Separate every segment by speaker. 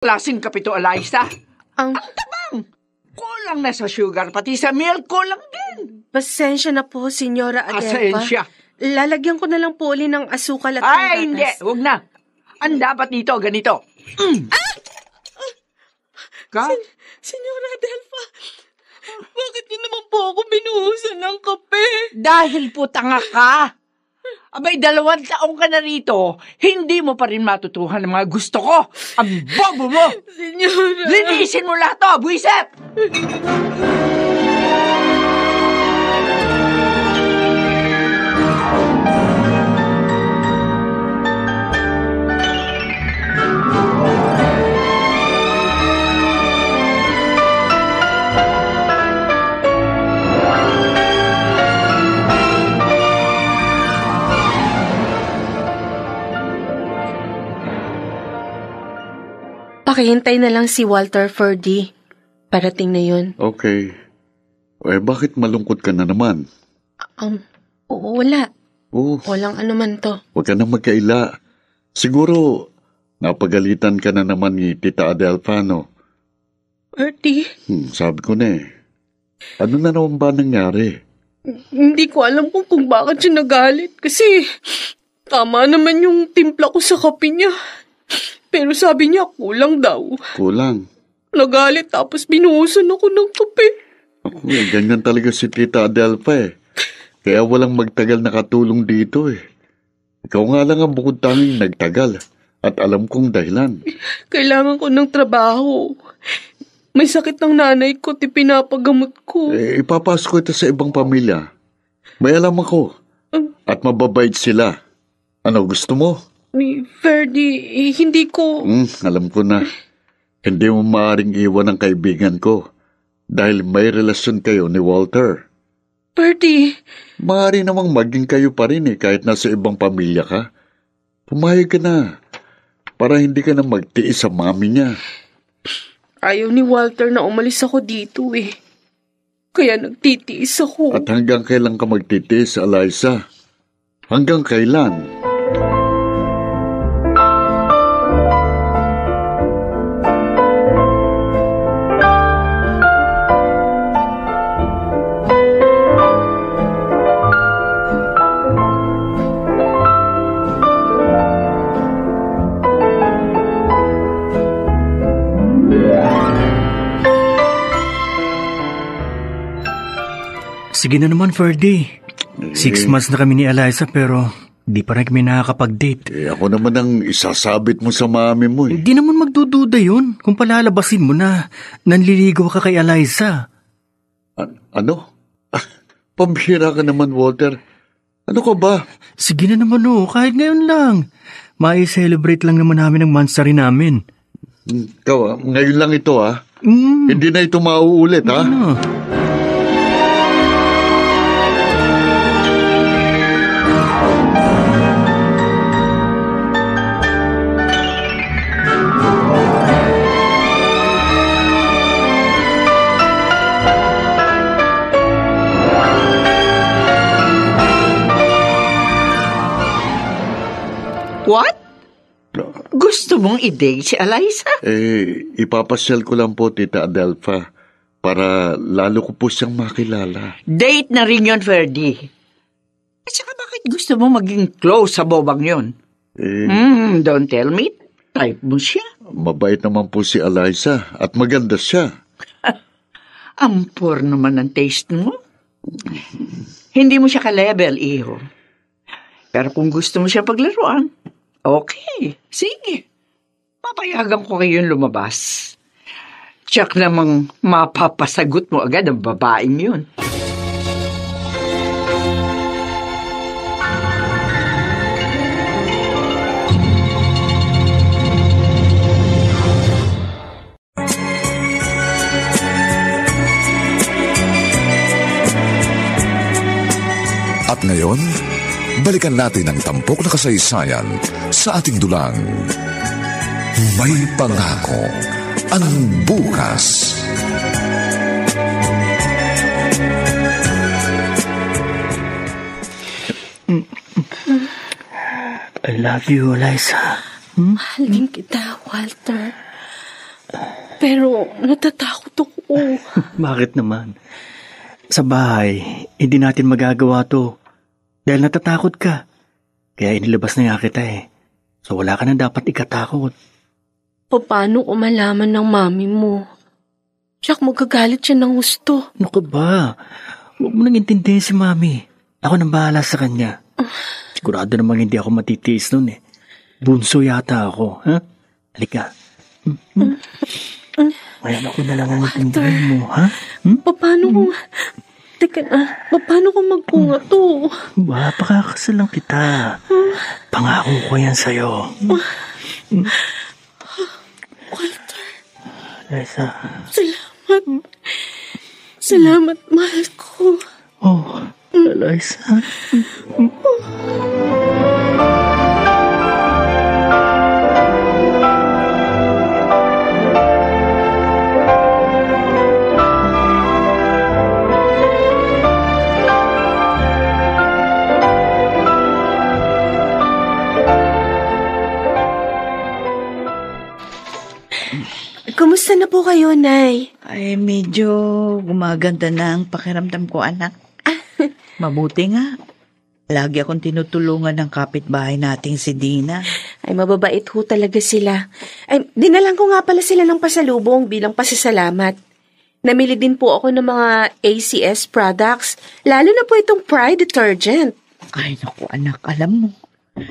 Speaker 1: Klaseng kape to, Eliza.
Speaker 2: Ang
Speaker 1: tabang! Kulang na sa sugar, pati sa milk, kulang din.
Speaker 2: pasensya na po, Senyora Adelfa.
Speaker 1: Pasensya.
Speaker 2: Lalagyan ko na lang po uli ng asukal at
Speaker 1: Ay,
Speaker 2: gatas.
Speaker 1: hindi. Huwag na. Ang dapat dito, ganito. Ka?
Speaker 2: Senyora Adelfa, bakit niyo naman po ako binuhusan ng kape?
Speaker 1: Dahil po tanga ka. Abay, 2 taong ka na rito, hindi mo pa rin matutuhan ang mga gusto ko. Ang bobo mo!
Speaker 2: Senyora.
Speaker 1: Linisin mo lahat to, buwisit!
Speaker 2: Pakihintay na lang si Walter Ferdy. Parating na yun.
Speaker 3: Okay. Bakit malungkot ka na naman?
Speaker 2: Wala.
Speaker 3: Oh,
Speaker 2: Walang anuman to.
Speaker 3: huwag ka na magkaila. Siguro, napagalitan ka na naman ni Tita Adelfa, no?
Speaker 2: Ferdy,
Speaker 3: Sabi ko na eh. Ano na naman ba nangyari?
Speaker 2: hindi ko alam kung bakit siya nagalit. Kasi, tama naman yung timpla ko sa kape niya. Pero sabi niya, kulang daw.
Speaker 3: Kulang.
Speaker 2: Nagalit tapos binuhusan ako ng kape.
Speaker 3: Ako, ganyan talaga si Tita Adelfa eh. Kaya walang magtagal nakatulong dito eh. Ikaw nga lang ang bukod tanging nagtagal. At alam kong dahilan.
Speaker 2: Kailangan ko ng trabaho. May sakit ng nanay ko, pinapagamot ko.
Speaker 3: Ipapasok ko ito sa ibang pamilya. May alam ako. At mababait sila. Ano gusto mo?
Speaker 2: Ferdy, hindi ko...
Speaker 3: Alam ko na. Hindi mo maaaring iwan ang kaibigan ko. Dahil may relasyon kayo ni Walter.
Speaker 2: Ferdy,
Speaker 3: Maaari namang maging kayo pa rin eh, kahit nasa ibang pamilya ka. Pumayag ka na. Para hindi ka na magtiis sa mami niya.
Speaker 2: ayaw ni Walter na umalis ako dito eh. Kaya nagtitiis ako.
Speaker 3: At hanggang kailan ka magtitiis, Eliza? Hanggang kailan?
Speaker 4: Sige na naman, Ferdy. 6 months na kami ni Eliza pero di pa rin kami nakakapag-date.
Speaker 3: Ako naman ang isasabit mo sa mami mo eh.
Speaker 4: Hindi naman magdududa yun kung palalabasin mo na nanliligaw ka kay Eliza.
Speaker 3: Ano? Pambihira ka naman, Walter. Ano ka ba?
Speaker 4: Sige na naman kahit ngayon lang. Mai-celebrate lang naman namin ang mansari namin.
Speaker 3: Ikaw, ngayon lang ito Hindi na ito mauulit
Speaker 4: Ano?
Speaker 1: What? Gusto mong i-date si Eliza?
Speaker 3: Ipapasyal ko lang po, Tita Adelfa, para lalo ko po siyang makilala.
Speaker 1: Date na rin yun, Ferdy. At saka bakit gusto mo maging close sa bobang yun? Don't tell me. Type mo siya.
Speaker 3: Mabait naman po si Eliza at maganda siya.
Speaker 1: Ampor naman ang taste mo. Hindi mo siya ka-level, iho. Pero kung gusto mo siya paglaruan, okay, sige. Papayagan ko kayong lumabas. Tsak namang mapapasagot mo agad ang babaeng yun.
Speaker 5: At ngayon, balikan natin ang tampok na kasaysayan sa ating dulang. May pangako ang bukas.
Speaker 4: I love you, Eliza.
Speaker 2: Mahal din kita, Walter. Pero natatakot ako.
Speaker 4: Bakit naman? Sa bahay, hindi natin magagawa to. Dahil natatakot ka. Kaya inilabas na nga kita eh. So wala ka na dapat ikatakot.
Speaker 2: Paano ko malaman ng mami mo? Jack, magagalit siya ng gusto.
Speaker 4: Ano ka ba? Huwag mo nang intindihin si mami. Ako nang bahala sa kanya. Sigurado namang hindi ako matitiis nun eh. Bunso yata ako, ha? Halika. Ayan ako na lang ang intindihin mo, ha?
Speaker 2: Paano kung... Teka na, paano kung magpunga to?
Speaker 4: Pakakasal lang kita. Pangako ko yan sa'yo.
Speaker 2: Walter.
Speaker 4: Liza.
Speaker 2: Salamat. Salamat, mahal ko.
Speaker 4: Oh, Liza.
Speaker 2: Kumusta na po kayo, Nay?
Speaker 1: Ay, medyo gumaganda na ang pakiramdam ko, anak. Mabuti nga. Lagi akong tinutulungan ng kapitbahay nating si Dina.
Speaker 2: Ay, mababait ho talaga sila. Ay, dinalan ko nga pala sila ng pasalubong bilang pasasalamat. Namili din po ako ng mga ACS products, lalo na po itong Pride detergent.
Speaker 1: Ay, naku, anak, alam mo.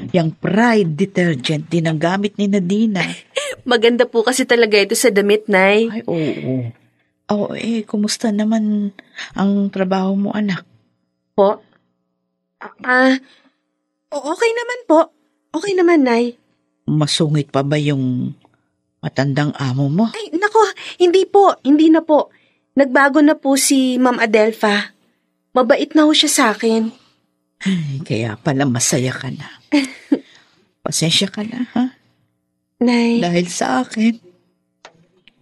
Speaker 1: Yang Pride detergent din ang gamit ni Nadina.
Speaker 2: Maganda po kasi talaga ito sa damit, Nay.
Speaker 1: Ay, oo. Oo, kumusta naman ang trabaho mo, anak?
Speaker 2: Po? Okay naman po. Okay naman, Nay.
Speaker 1: Masungit pa ba yung matandang amo mo?
Speaker 2: Ay, nako, hindi po. Hindi na po. Nagbago na po si Ma'am Adelpha. Mabait na ho siya sa akin.
Speaker 1: Ay, kaya pala masaya ka na. Pasensya ka na, ha?
Speaker 2: Nay.
Speaker 1: Dahil sa akin,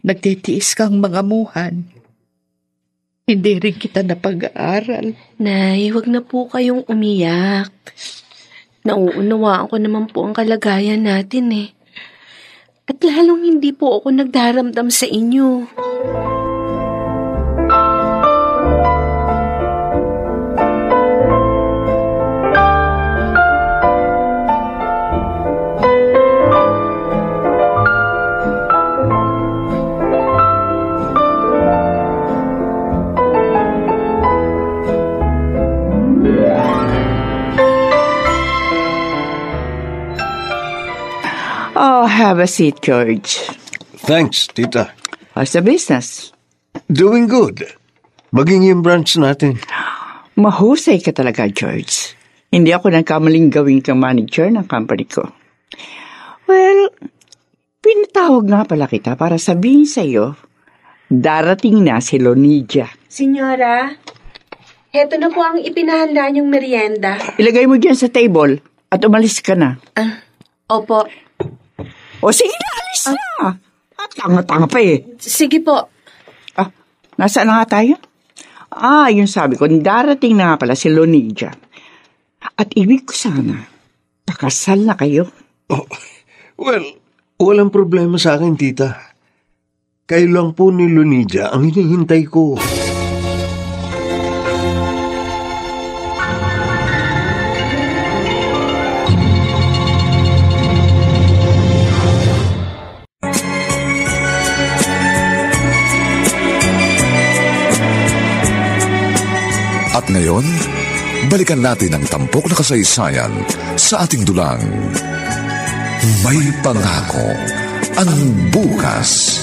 Speaker 1: nagtitiis kang mga muhan. Hindi rin kita napag-aaral.
Speaker 2: Nay, wag na po kayong umiyak. Nauunawaan ko naman po ang kalagayan natin eh. At lalong hindi po ako nagdaramdam sa inyo.
Speaker 1: Oh, have a seat, George.
Speaker 6: Thanks, tita.
Speaker 1: How's the business?
Speaker 6: Doing good. Maging yung branch natin.
Speaker 1: Mahusay ka talaga, George. Hindi ako nagkamaling gawin kang manager ng company ko. Well, pinatawag nga pala kita para sabihin sa'yo, darating na si Lonidia.
Speaker 2: Senyora, heto na po ang ipinahanda niyong merienda.
Speaker 1: Ilagay mo dyan sa table at umalis ka na.
Speaker 2: Opo.
Speaker 1: O sige na, alis na. At tanga-tanga pa eh.
Speaker 2: Sige po.
Speaker 1: Nasaan na nga tayo? Yung sabi ko, darating na nga pala si Lonidia. At ibig ko sana, pakasal na kayo.
Speaker 6: Oh, well, walang problema sa akin, tita. Kayo lang po ni Lonidia ang hinihintay ko.
Speaker 5: At ngayon, balikan natin ang tampok na kasaysayan sa ating dulang. May pangako ang bukas.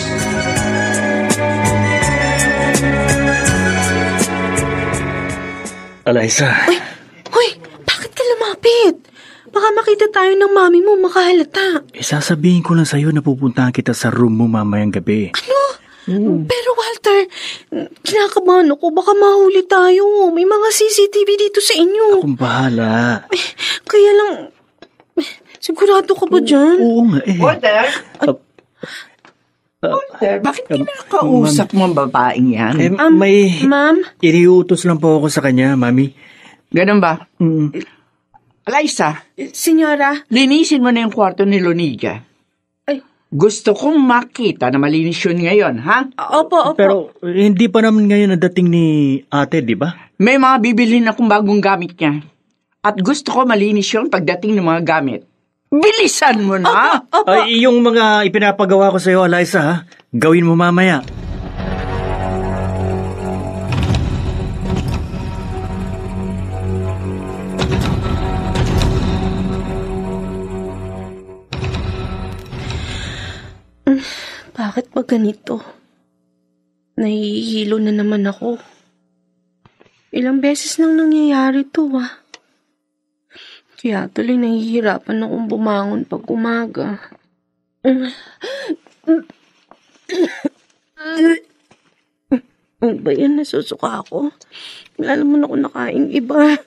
Speaker 4: Eliza.
Speaker 2: Uy, bakit ka lumapit? Baka makita tayo ng mami mo, makahalata.
Speaker 4: Sasabihin ko lang sa'yo na pupuntahan kita sa room mo mamayang gabi.
Speaker 2: Ano? Pero Walter, kinakabahan ako, baka mahuli tayo. May mga CCTV dito sa inyo.
Speaker 4: Akong bahala.
Speaker 2: Kaya lang, sigurado ka ba dyan?
Speaker 4: Oo nga eh.
Speaker 1: Walter? Walter, bakit kinakausap mo ang babaeng yan?
Speaker 4: May
Speaker 2: Ma'am?
Speaker 4: iniutos lang po ako sa kanya, mami.
Speaker 1: Ganun ba? Eliza,
Speaker 2: Senyora?
Speaker 1: linisin mo na yung kwarto ni Lonidia.
Speaker 2: Ay,
Speaker 1: Gusto kong makita na malinis yun ngayon, ha?
Speaker 2: Opo.
Speaker 4: Pero hindi pa naman ngayon nadating ni ate, di ba?
Speaker 1: May mga bibilhin akong bagong gamit niya. At gusto ko malinis yun pagdating ng mga gamit. Bilisan mo na!
Speaker 4: Ay, yung mga ipinapagawa ko sa iyo, Eliza, ha? Gawin mo mamaya.
Speaker 2: Bakit ba ganito? Nahihilo na naman ako. Ilang beses nang nangyayari to, Kaya tuloy nahihirapan akong bumangon pag umaga. Ano ba yan? Nasusuka ako. Wala naman ako nakaing iba.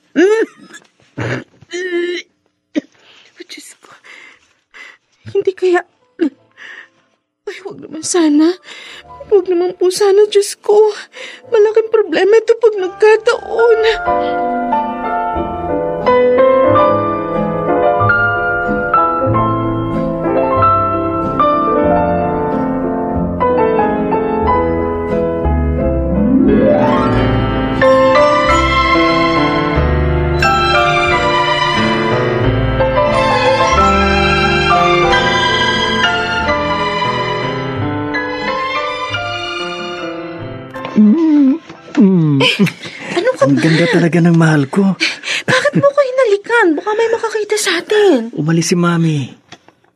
Speaker 2: Diyos ko. Hindi kaya... Ay, huwag naman sana. Huwag naman po sana, Diyos ko. Malaking problema ito pag nagkataon. Ano ka
Speaker 4: Ang
Speaker 2: ba?
Speaker 4: ganda talaga ng mahal ko.
Speaker 2: Bakit mo ko hinalikan? Baka may makakita sa atin.
Speaker 4: Umalis si Mami.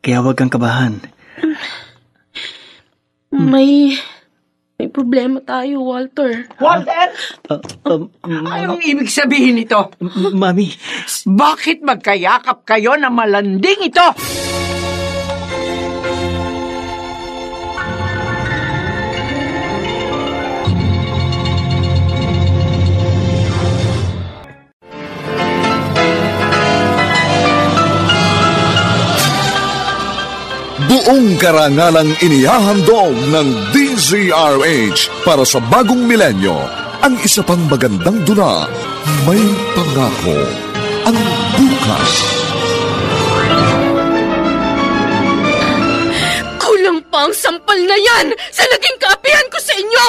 Speaker 4: Kaya huwag kang kabahan.
Speaker 2: May problema tayo, Walter.
Speaker 1: Walter! Anong ibig sabihin nito?
Speaker 4: Mami,
Speaker 1: Bakit magkayakap kayo na malanding ito?
Speaker 5: Buong karangalang inihahandog ng DZRH para sa bagong milenyo, ang isa pang magandang dula, May Pangako, ang bukas.
Speaker 2: Kulang pa ang sampal na yan sa naging kaapihan ko sa inyo!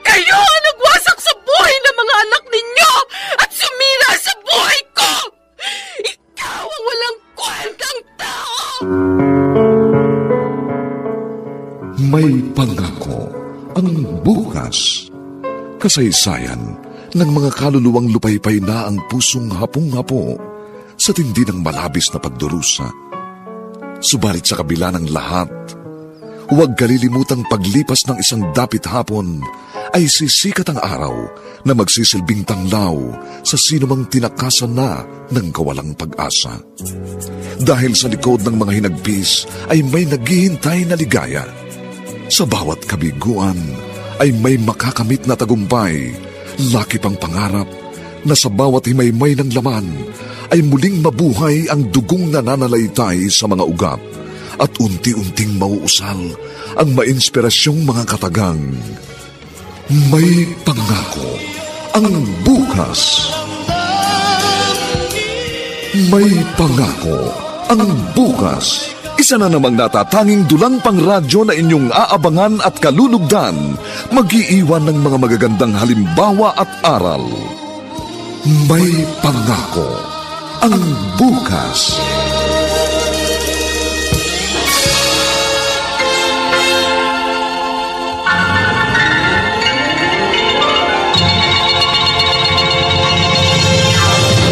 Speaker 2: Kayo ang nagwasak sa buhay ng mga anak ninyo at sumira sa buhay ko! Ikaw ang walang kwentang tao!
Speaker 5: May Pangako, ang bukas. Kasaysayan ng mga kaluluwang lupaypay na ang pusong hapong-hapo sa tindi ng malabis na pagdurusa. Subalit sa kabila ng lahat, huwag kalilimutang paglipas ng isang dapit hapon ay sisikat ang araw na magsisilbing tanglaw sa sinumang tinakasan na ng kawalang pag-asa. Dahil sa likod ng mga hinagpis ay may naghihintay na ligaya. Sa bawat kabiguan ay may makakamit na tagumpay, laki pang pangarap na sa bawat himaymay ng laman ay muling mabuhay ang dugong nananalaytay sa mga ugat at unti-unting mauusal ang mainspirasyong mga katagang. May Pangako, ang bukas. May Pangako, ang bukas. Isa na namang natatanging dulang pangradyo na inyong aabangan at kalulugdan, mag-iiwan ng mga magagandang halimbawa at aral. May Pangako, ang bukas.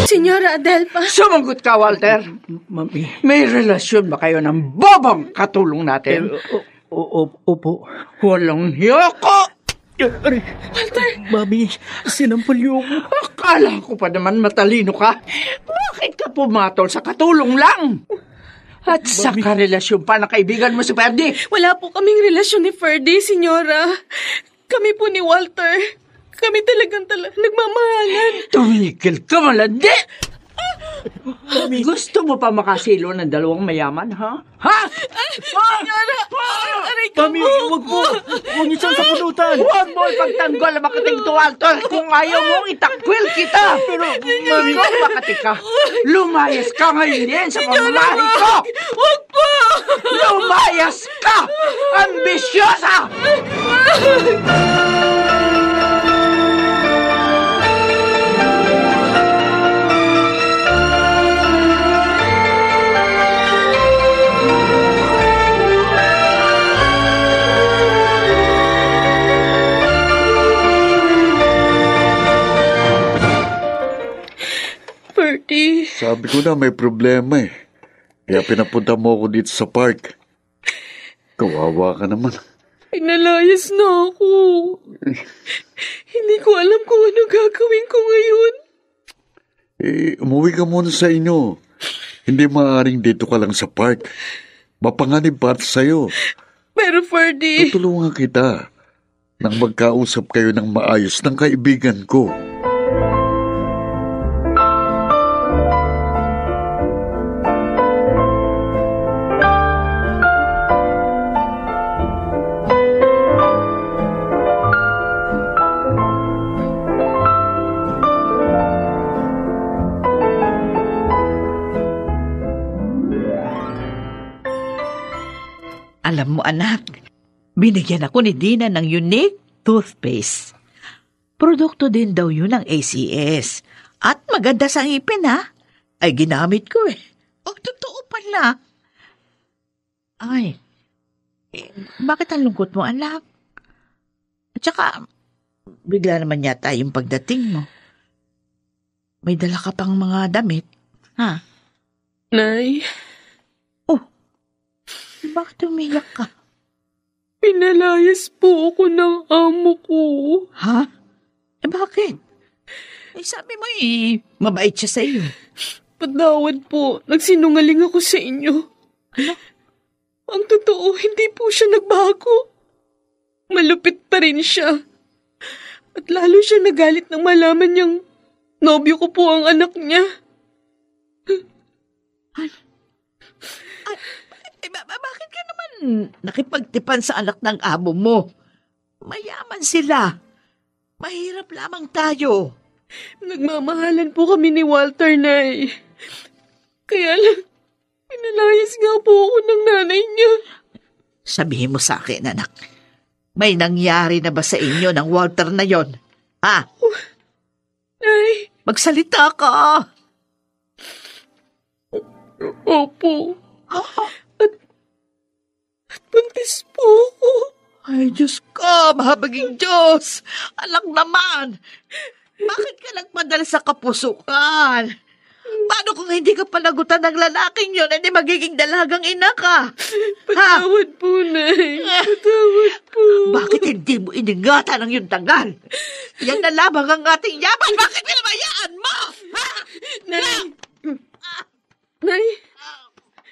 Speaker 2: Senyora Adelpa.
Speaker 1: Sumagot ka, Walter.
Speaker 4: Mami.
Speaker 1: May relasyon ba kayo ng bobang katulong natin?
Speaker 4: Opo.
Speaker 1: Walang hiyoko!
Speaker 2: Walter!
Speaker 4: Mami, sinampal niyo ako.
Speaker 1: Akala ko pa naman matalino ka. Bakit ka pumatol sa katulong lang? At sa karelasyon pa na kaibigan mo si Ferdy?
Speaker 2: Wala po kaming relasyon ni Ferdy, senyora. Kami po ni Walter. Kami talagang nagmamahalan.
Speaker 1: Tumigil ka, malandi! Gusto mo pa makasilo ng dalawang mayaman, ha? Ha?
Speaker 4: Mami, huwag po. Huwag niyo siyang sapunutan.
Speaker 1: Huwag mo ipagtanggol ang makating to, Walter. Kung ayaw mo, itakwil kita. Pero, Mami, ikaw makati ka. Lumayas ka ngayon din sa pamamahay ko.
Speaker 2: Huwag po!
Speaker 1: Lumayas ka! Ambisyosa!
Speaker 2: Ferdy,
Speaker 3: Sabi ko na may problema eh. Kaya pinapunta mo ako dito sa park. Kawawa ka naman.
Speaker 2: pinalayas na ako. Hindi ko alam kung ano gagawin ko ngayon.
Speaker 3: Umuwi ka muna sa inyo. Hindi maaaring dito ka lang sa park. Mapanganib para sa'yo.
Speaker 2: Pero Ferdy,
Speaker 3: Tutulungan kita nang magkausap kayo ng maayos ng kaibigan ko.
Speaker 7: Alam mo anak, binigyan ako ni Dina ng unique toothpaste. Produkto din daw yun ng ACS. At maganda sa ngipin ha. Ay ginamit ko eh. Oh, totoo pala. Ay, bakit ang lungkot mo anak? At saka, bigla naman yata yung pagdating mo. May dala ka pang mga damit, ha?
Speaker 2: Nay,
Speaker 7: Bakit umiyak ka?
Speaker 2: pinalayas po ako ng amo ko.
Speaker 7: Ha? Bakit? Sabi mo mabait siya sa iyo.
Speaker 2: Patawad po, nagsinungaling ako sa inyo.
Speaker 7: Ano?
Speaker 2: Ang totoo, hindi po siya nagbago. Malupit pa rin siya. At lalo siya nagalit nang malaman niyang nobyo ko po ang anak niya.
Speaker 7: Bakit ka naman nakipagtipan sa anak ng amo mo? Mayaman sila. Mahirap lamang tayo.
Speaker 2: Nagmamahalan po kami ni Walter, Nay. Kaya lang, pinalayas nga po ako ng nanay niya.
Speaker 7: Sabihin mo sa akin, anak. May nangyari na ba sa inyo ng Walter na yon? Ha?
Speaker 2: Nay,
Speaker 7: Magsalita ka.
Speaker 2: opo. At buntis po ako.
Speaker 7: Ay, Diyos ko, mahabaging Diyos. Alang naman. Bakit ka nagpadala sa kapusukan? Paano kung hindi ka panagutan ng lalaking yun, hindi magiging dalagang ina ka?
Speaker 2: Patawad po, Nay. Patawad po.
Speaker 7: Bakit hindi mo iningatan ang iyong tagal? Yan na lamang ang ating yaman. Bakit pinabayaan mo? Ha?
Speaker 2: Nay. Nay.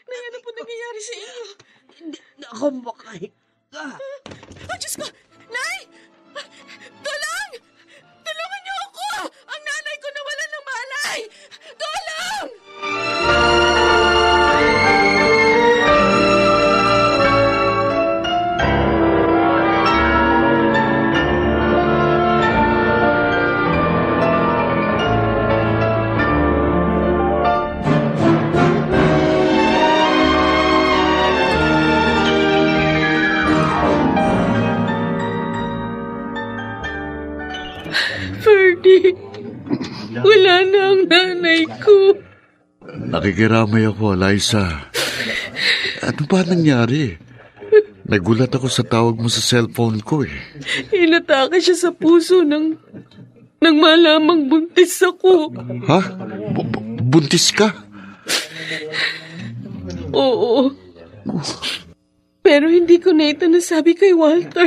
Speaker 2: Nay, ano po nangyayari sa inyo?
Speaker 7: Hindi na ako makahiga.
Speaker 2: Oh, Diyos ko! Nay! Tulong! Tulungan niyo ako! Ang nanay ko nawala ng malay! Tulong! Ferdy, wala na ang nanay ko.
Speaker 3: Nakikiramay ako, Liza. Ano ba nangyari? Nagulat ako sa tawag mo sa cellphone ko eh.
Speaker 2: Inatake siya sa puso nang malamang buntis ako.
Speaker 3: Ha? Buntis ka?
Speaker 2: Oo. Pero hindi ko na ito nasabi kay Walter.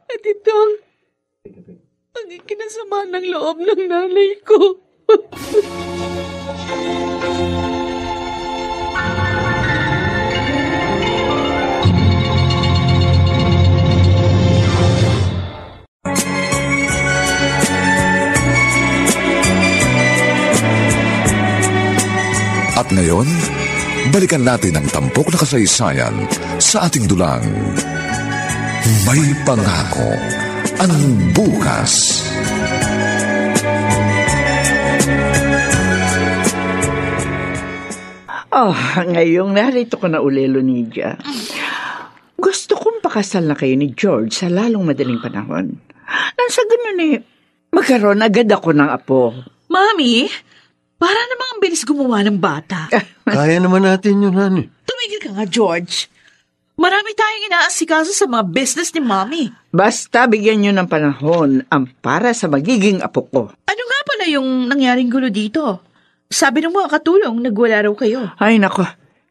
Speaker 2: At ito ang ikinasama ng loob ng nanay ko.
Speaker 5: ngayon, balikan natin ang tampok na kasaysayan sa ating dulang. May pangako ang bukas.
Speaker 1: Ngayong narito ko na uli, Lonidia. Gusto kong pakasal na kayo ni George sa lalong madaling panahon. Nang sa ganun magkaroon agad ako ng apo.
Speaker 7: Mami, para namang ang bilis gumawa ng bata.
Speaker 6: Kaya naman natin yun, honey.
Speaker 7: Tumigil ka nga, George. Marami tayong inaasikaso sa mga business ni Mami.
Speaker 1: Basta bigyan nyo ng panahon ang para sa magiging apo ko.
Speaker 7: Ano nga pala yung nangyaring gulo dito? Sabi ng mga katulong, nagwala raw kayo.
Speaker 1: Ay, nako.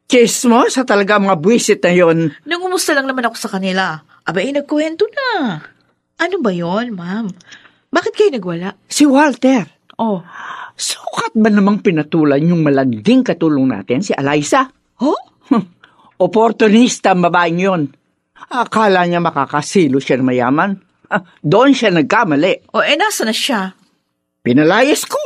Speaker 1: Chismo sa talaga mga buwisit na yon.
Speaker 7: Nangumusta lang naman ako sa kanila. Abay, nagkuwento na. Ano ba yon, ma'am? Bakit kayo nagwala?
Speaker 1: Si Walter.
Speaker 7: Oh.
Speaker 1: Sukat ba namang pinatulan yung malanding katulong natin, si Eliza?
Speaker 7: Oh?
Speaker 1: Opportunista ang babaeng yun. Akala niya makakasilo siya ng mayaman. Doon siya nagkamali.
Speaker 7: O, nasa na siya?
Speaker 1: Pinalayas ko.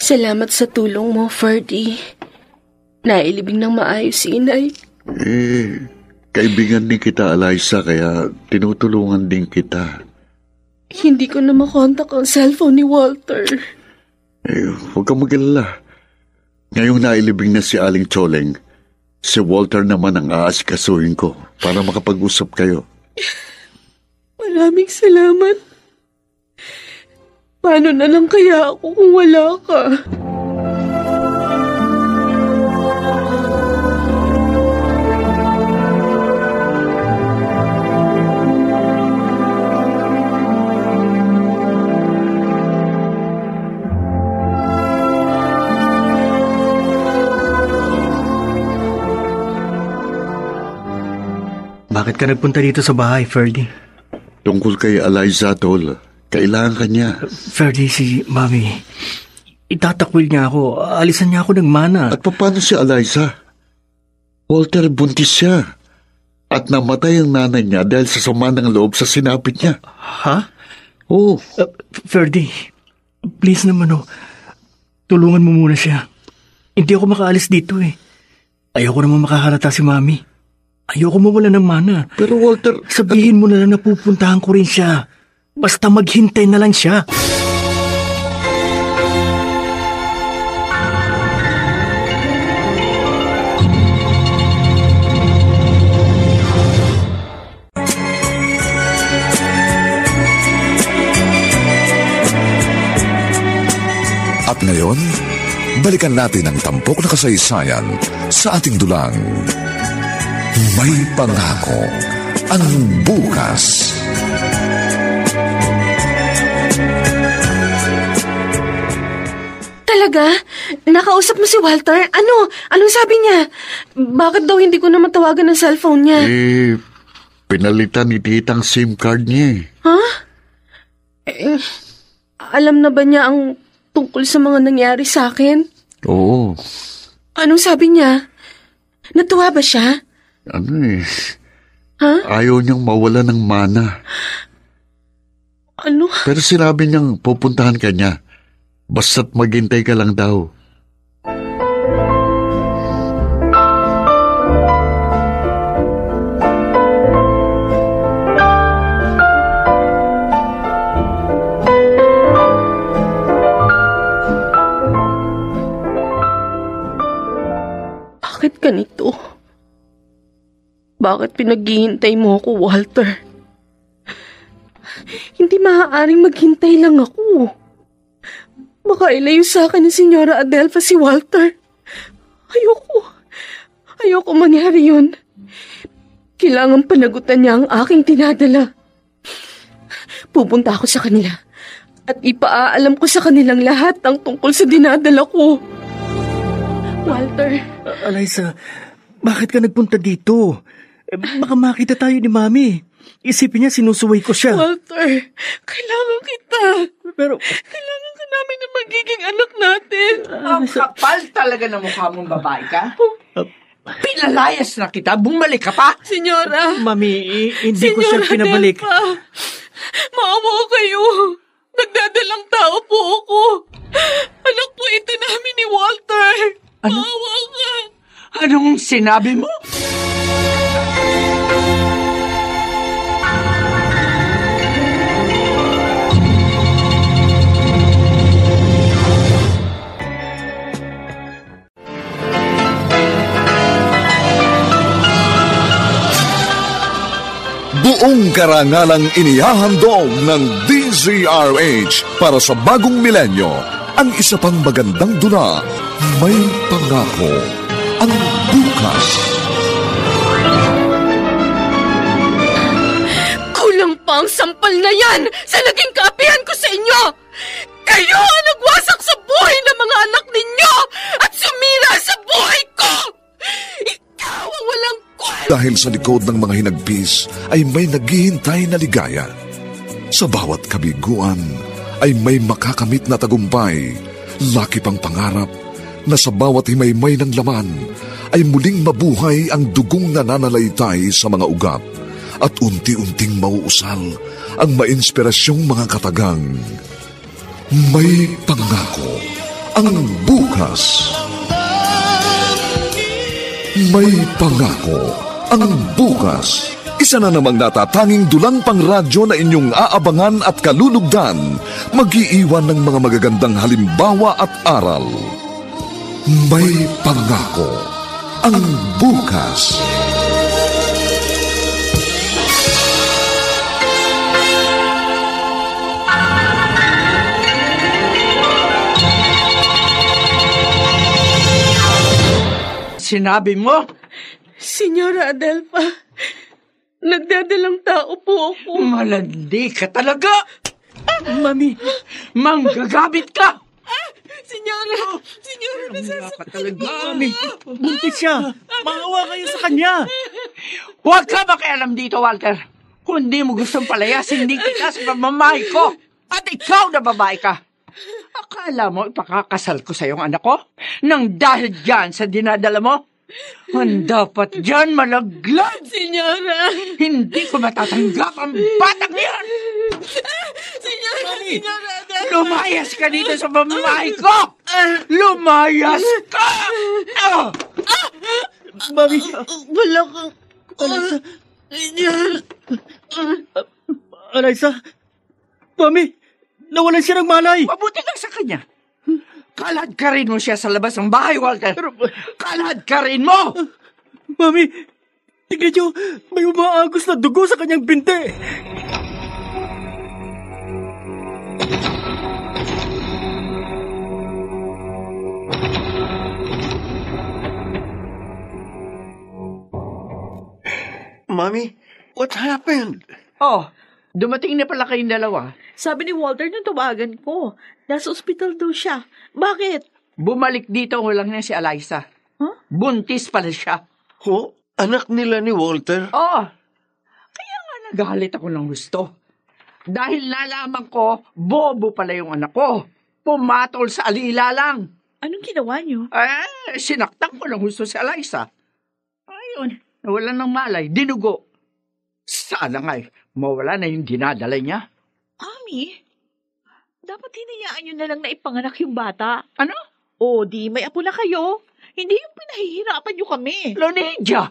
Speaker 2: Salamat sa tulong mo, Ferdy. Nailibing ng maayos si inay.
Speaker 3: Kaibigan din kita, Eliza, kaya tinutulungan din kita.
Speaker 2: Hindi ko na makontak ang cellphone ni Walter.
Speaker 3: Huwag kang mag-alala. Ngayong nailibing na si Aling Choleng, si Walter naman ang aasikasuhin ko para makapag-usap kayo.
Speaker 2: Maraming salamat. Paano na lang kaya ako kung wala ka?
Speaker 4: Bakit ka nagpunta dito sa bahay, Ferdy?
Speaker 3: Tungkol kay Eliza, Tol. Kailangan ka niya.
Speaker 4: Ferdy, si Mami, itatakwil niya ako. Alisan niya ako ng mana.
Speaker 3: At paano si Eliza? Walter, buntis siya. At namatay ang nanay niya dahil sa sama ng loob sa sinapit niya.
Speaker 4: Ha?
Speaker 3: Oo.
Speaker 4: Ferdy, please naman tulungan mo muna siya. Hindi ako makaalis dito Ayoko naman makaharata si Mami. Ayoko mawala ng mana.
Speaker 3: Pero Walter...
Speaker 4: Sabihin mo na lang na pupuntahan ko rin siya. Basta maghintay na lang siya.
Speaker 5: At ngayon, balikan natin ang tampok na kasaysayan sa ating dulang. May pangako ang bukas.
Speaker 2: Talaga? Nakausap mo si Walter? Anong sabi niya? Bakit daw hindi ko na matawagan ng cellphone niya?
Speaker 3: Pinalitan ni titang SIM card niya.
Speaker 2: Ha? Alam na ba niya ang tungkol sa mga nangyari sa akin?
Speaker 3: Oo.
Speaker 2: Anong sabi niya? Natuwa ba siya? Ha?
Speaker 3: Ayaw niyang mawala ng mana.
Speaker 2: Ano?
Speaker 3: Pero sinabi niyang pupuntahan ka niya. Basta't maghintay ka lang daw.
Speaker 2: Bakit ganito? Bakit pinaghihintay mo ako, Walter? Hindi maaaring maghintay lang ako. Baka ilayo sa akin ni Senyora Adelfa si Walter. Ayoko mangyari yun. Kailangan panagutan niya ang aking tinadala. Pupunta ako sa kanila at ipaaalam ko sa kanilang lahat ang tungkol sa dinadala ko. Walter.
Speaker 4: Eliza, bakit ka nagpunta dito? Baka makita tayo ni Mami. Isipin niya sinusuway ko siya.
Speaker 2: Walter, kailangan kita.
Speaker 4: Pero,
Speaker 2: Kailangan ka namin na magiging anak natin.
Speaker 1: Ang kapal talaga ng mukha mong babae ka. Pinalayas na kita, bumalik ka pa.
Speaker 2: Senyora.
Speaker 4: Mami, hindi ko siya pinabalik.
Speaker 2: Delpa, maawa kayo. Nagdadalang tao po ako. Anak po ito namin ni Walter.
Speaker 1: Ano?
Speaker 2: Maawa ka.
Speaker 1: Anong sinabi mo?
Speaker 5: Buong karangalang inihahandog ng DZRH para sa bagong milenyo ang isa pang magandang dula, May Pangako ang Bukas.
Speaker 2: Kulang pa ang sampal na yan sa naging kaapihan ko sa inyo. Kayo ang nagwasak sa buhay ng mga anak ninyo at sumira sa buhay ko. Ikaw ang walang kwenta.
Speaker 5: Dahil sa likod ng mga hinagpis ay may naghihintay na ligaya. Sa bawat kabiguan ay may makakamit na tagumpay, laki pang pangarap na sa bawat himaymay ng laman ay muling mabuhay ang dugong nananalaytay sa mga ugat at unti-unting mauusal ang mainspirasyong mga katagang. May Pangako ang Bukas. May Pangako ang Bukas. Isa na namang natatanging dulang pangradyo na inyong aabangan at kalulugdan, mag-iiwan ng mga magagandang halimbawa at aral. May Pangako ang Bukas.
Speaker 1: Sinabi mo?
Speaker 2: Senyora Adelpa, nagdadalang tao po ako.
Speaker 1: Malandi ka talaga.
Speaker 4: Mami,
Speaker 1: Manggagabit ka.
Speaker 2: Senyora,
Speaker 1: Wala ka talaga.
Speaker 4: Mami, buntis siya. Maawa kayo sa kanya.
Speaker 1: Huwag ka makialam dito, Walter. Kung di mo gustong palayasin, hindi kita sa pamamahay ko. At ikaw na babae ka. Akala mo ipakakasal ko sa iyong anak ko? Nang dahil dyan sa dinadala mo? Ang dapat dyan malaglag.
Speaker 2: Senyora.
Speaker 1: Hindi ko matatanggap ang batang yan.
Speaker 2: Senyora Adelpa.
Speaker 1: Lumayas ka dito sa pamamahay ko. Lumayas ka.
Speaker 4: Mami,
Speaker 2: Wala kang... Senyora.
Speaker 4: Alaysa, Mami, nawalan siya ng malay.
Speaker 1: Mabuti ka sa kanya. Kalad ka rin mo siya sa labas ng bahay, Walter. Kalad ka rin mo!
Speaker 4: Mami, tignan niyo, may umaagos na dugo sa kanyang binti.
Speaker 6: Mommy, what happened?
Speaker 1: Oh, dumating na pala kayong dalawa.
Speaker 7: Sabi ni Walter nung tawagan ko, nasa ospital daw siya. Bakit?
Speaker 1: Bumalik dito ang ulang niya si Eliza.
Speaker 7: Huh?
Speaker 1: Buntis pala siya.
Speaker 6: Oh, anak nila ni Walter?
Speaker 1: Oh, kaya nga nagalit ako ng gusto. Dahil nalaman ko, bobo pala yung anak ko. Pumatol sa alila lang.
Speaker 7: Anong ginawa niyo?
Speaker 1: Sinaktan ko ng gusto si Eliza. Ayun, nawalan ng malay, dinugo. Sana nga'y mawala na yung dinadala niya.
Speaker 7: Ami, dapat hinayaan niyo na lang na ipanganak yung bata.
Speaker 1: Ano?
Speaker 7: O, di may apo na kayo. Hindi yung pinahihirapan niyo kami.
Speaker 1: Lonidia!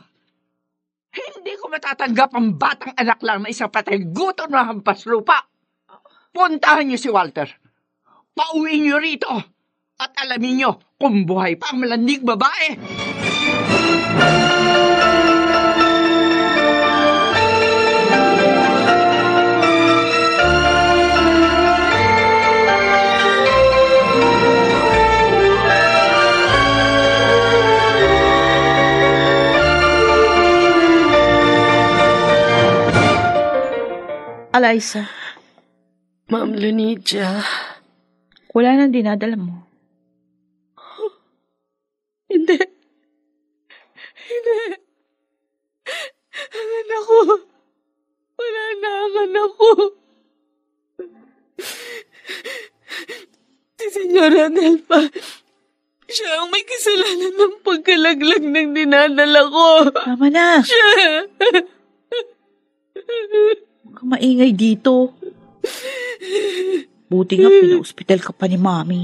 Speaker 1: Hindi ko matatanggap ang batang anak lang na isang patay gutom na hampas lupa. Puntahan niyo si Walter. Pauwiin niyo rito. At alamin niyo kung buhay pa ang malandig babae.
Speaker 7: Eliza,
Speaker 2: Ma'am Lunidia.
Speaker 7: wala nang dinadala mo.
Speaker 2: Hindi. ako. Si Senyora Adelfa, siya ang may kasalanan ng pagkalaglag ng dinadala ko.
Speaker 7: Tama na.
Speaker 2: Siya.
Speaker 7: Huwag kang maingay dito. Buti nga pina-hospital ka pa ni Mami.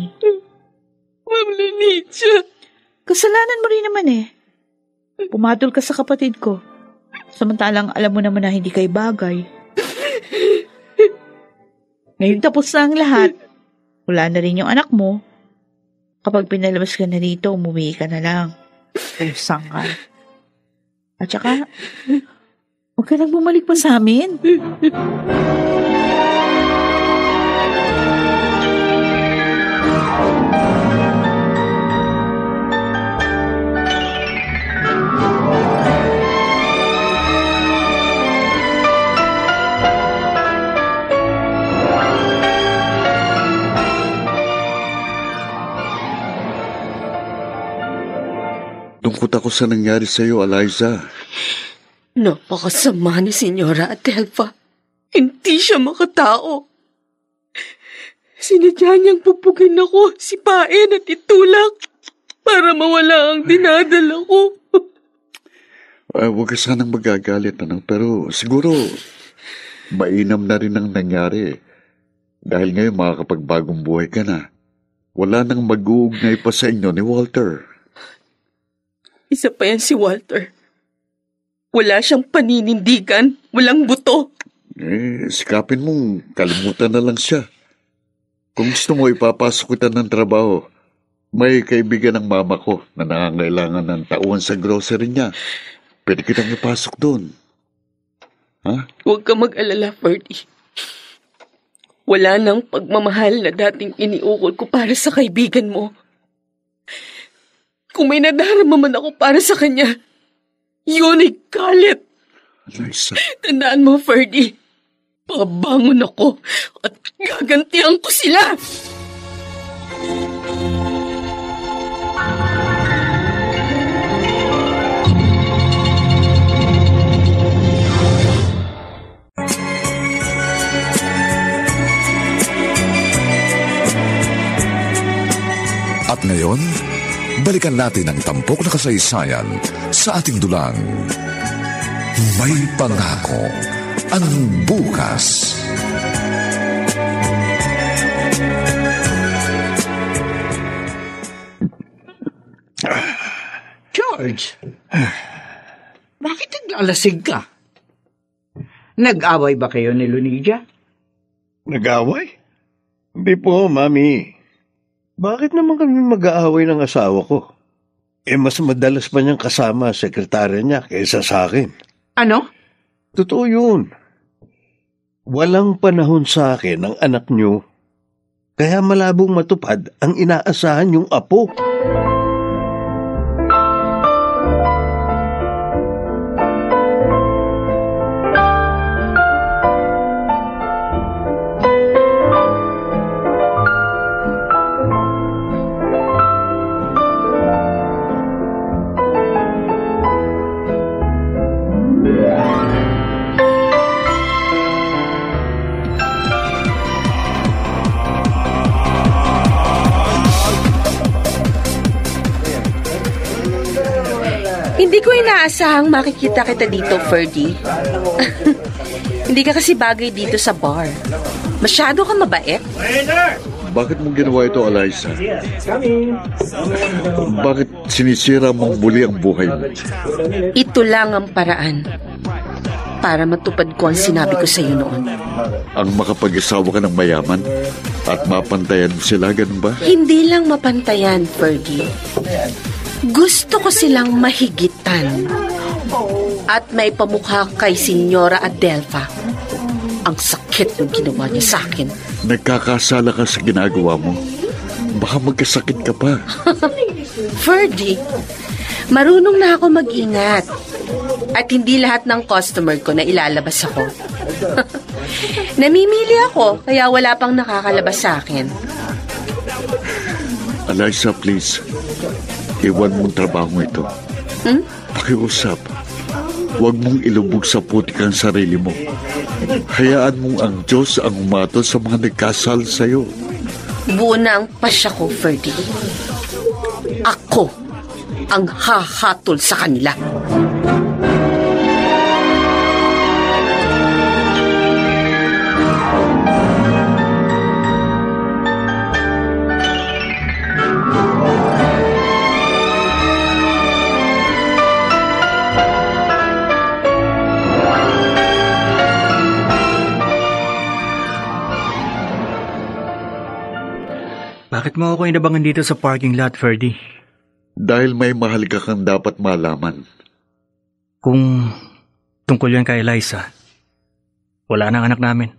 Speaker 2: Ma'am Lenicia.
Speaker 7: Kasalanan mo rin naman eh. Pumatol ka sa kapatid ko. Samantalang alam mo naman na hindi kayo bagay. Ngayon tapos na ang lahat. Wala na rin yung anak mo. Kapag pinalabas ka na rito, umuwi ka na lang. Pusang ka. At saka, huwag ka nang bumalik pa sa amin.
Speaker 3: Lungkot ako sa nangyari sa iyo, Eliza.
Speaker 2: Napakasama ni Senyora Adelfa. Hindi siya makatao. Sinadya niyang pupugin ako, sipain at itulak para mawala ang dinadala ko.
Speaker 3: Huwag ka sanang magagalit, pero siguro mainam na rin ang nangyari. Dahil ngayon makakapagbagong buhay ka na. Wala nang mag-uugnay pa sa inyo ni Walter.
Speaker 2: Isa pa yan si Walter. Wala siyang paninindigan, walang buto.
Speaker 3: Sikapin mong kalimutan na lang siya. Kung gusto mo ipapasok kita ng trabaho, may kaibigan ng mama ko na nangangailangan ng tauhan sa grocery niya. Pwede kitang ipasok doon. Ha?
Speaker 2: Huwag ka mag-alala, Ferdy. Wala nang pagmamahal na dating iniukol ko para sa kaibigan mo. Kung may nadarama man ako para sa kanya, yun ay galit.
Speaker 3: Eliza.
Speaker 2: Tandaan mo, Ferdy, pabangon ako at gagantihan ko sila.
Speaker 5: At ngayon, balikan natin ang tampok na kasaysayan sa ating dulang. May pangako ang bukas.
Speaker 1: George, bakit naglalasing ka? Nag-away ba kayo ni Lunidia?
Speaker 6: Nag-away? Hindi po, Mami. Bakit naman kami mag-aaway ng asawa ko? Mas madalas pa niyang kasama sekretarya niya kaysa sa akin.
Speaker 1: Ano?
Speaker 6: Totoo yun. Walang panahon sa akin ang anak niyo, kaya malabong matupad ang inaasahan niyong apo.
Speaker 2: Hindi ko inaasahang makikita kita dito, Ferdy. Hindi ka kasi bagay dito sa bar. Masyado ka mabait.
Speaker 3: Bakit mo ginawa ito, Eliza? Bakit sinisira mong muli ang buhay mo?
Speaker 2: Ito lang ang paraan para matupad ko ang sinabi ko sa iyo noon.
Speaker 3: Ang makapag-asawa ka ng mayaman at mapantayan mo sila, ganun ba?
Speaker 2: Hindi lang mapantayan, Ferdy. Gusto ko silang mahigitan at may pamukha kay Senyora Adelfa. Ang sakit ng ginawa niya sa akin.
Speaker 3: Nagkakasala ka sa ginagawa mo. Baka magkasakit ka pa.
Speaker 2: Ferdy, marunong na ako mag-ingat. At hindi lahat ng customer ko na ilalabas ako. Namimili ako, kaya wala pang nakakalabas sa akin.
Speaker 3: Eliza, please. Iwan mong trabaho ito. Pakiusap. Huwag mong ilubog sa putik ang sarili mo. Hayaan mong ang Diyos ang umatol sa mga nagkasal sa'yo.
Speaker 2: Buo na ang pasya ko, Ferdy. Ako ang hahatol sa kanila.
Speaker 4: Bakit mo ako inabangan dito sa parking lot, Ferdy?
Speaker 3: Dahil may mahalaga kang dapat malaman.
Speaker 4: Kung tungkol yan kay Eliza, wala na ang anak namin.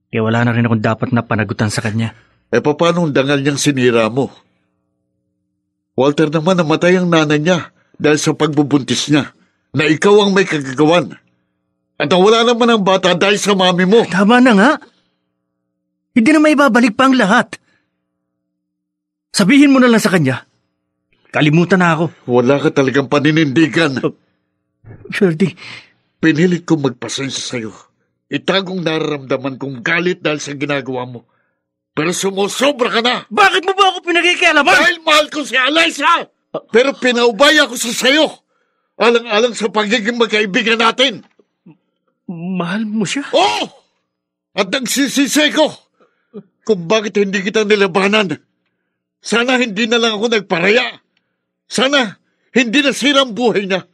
Speaker 4: Kaya wala na rin akong dapat na panagutan sa kanya.
Speaker 3: Paano ang dangal niyang sinira mo? Walter naman, namatay ang nanay niya dahil sa pagbubuntis niya, na ikaw ang may kagagawan. At wala naman ang bata dahil sa mami mo.
Speaker 4: Tama na nga. Hindi na maibabalik pa ang lahat. Sabihin mo na lang sa kanya. Kalimutan na ako.
Speaker 3: Wala ka talagang paninindigan.
Speaker 4: Ferdy.
Speaker 3: Pinilit kong magpasensya sa'yo. Itagong nararamdaman kong galit dahil sa ginagawa mo. Pero sumusobra ka na.
Speaker 4: Bakit mo ba ako pinakikialaman?
Speaker 3: Dahil mahal ko si Eliza. Pero pinaubaya ko sa sa'yo. Alang-alang sa pagiging magkaibigan natin.
Speaker 4: Mahal mo siya?
Speaker 3: Oo! At nagsisisi ko kung bakit hindi kita nilabanan. Sana hindi na lang ako nagparaya. Sana hindi nasira ang buhay niya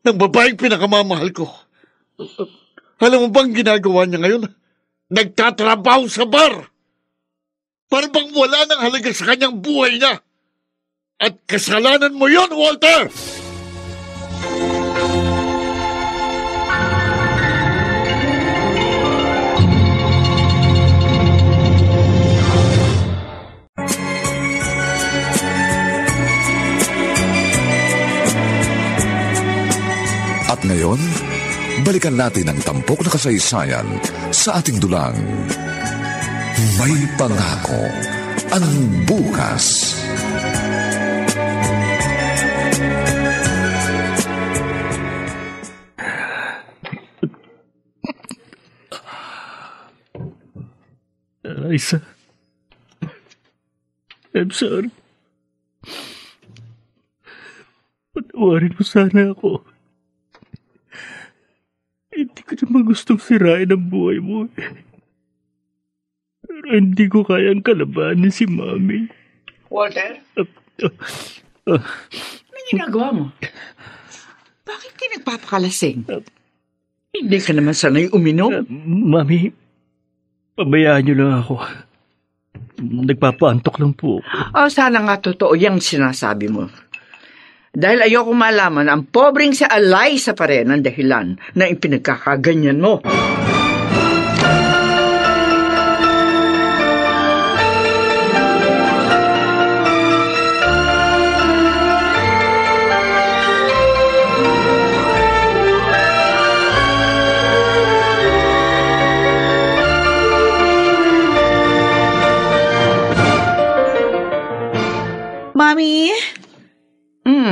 Speaker 3: ng babaeng pinakamamahal ko. Alam mo bang ginagawa niya ngayon? Nagtatrabaho sa bar. Para bang wala nang halaga sa kanyang buhay niya. At kasalanan mo yon, Walter!
Speaker 5: At ngayon, balikan natin ang tampok na kasaysayan sa ating dulang. May pangako ang bukas.
Speaker 4: Eliza, I'm sorry. Patawarin mo sana ako. Hindi ko naman gustong sirain ang buhay mo. Pero hindi ko kayang kalabanin si Mami.
Speaker 1: Walter? Ano ginagawa mo? Bakit ka nagpapakalasing? Hindi ka naman sanay uminom.
Speaker 4: Mami, pabayaan niyo lang ako. Nagpapaantok lang po ako.
Speaker 1: Sana nga totoo yung sinasabi mo. Dahil ayoko malaman ang pobreng si Eliza pa rin ang dahilan na ipinagkakaganyan mo.
Speaker 7: Mami?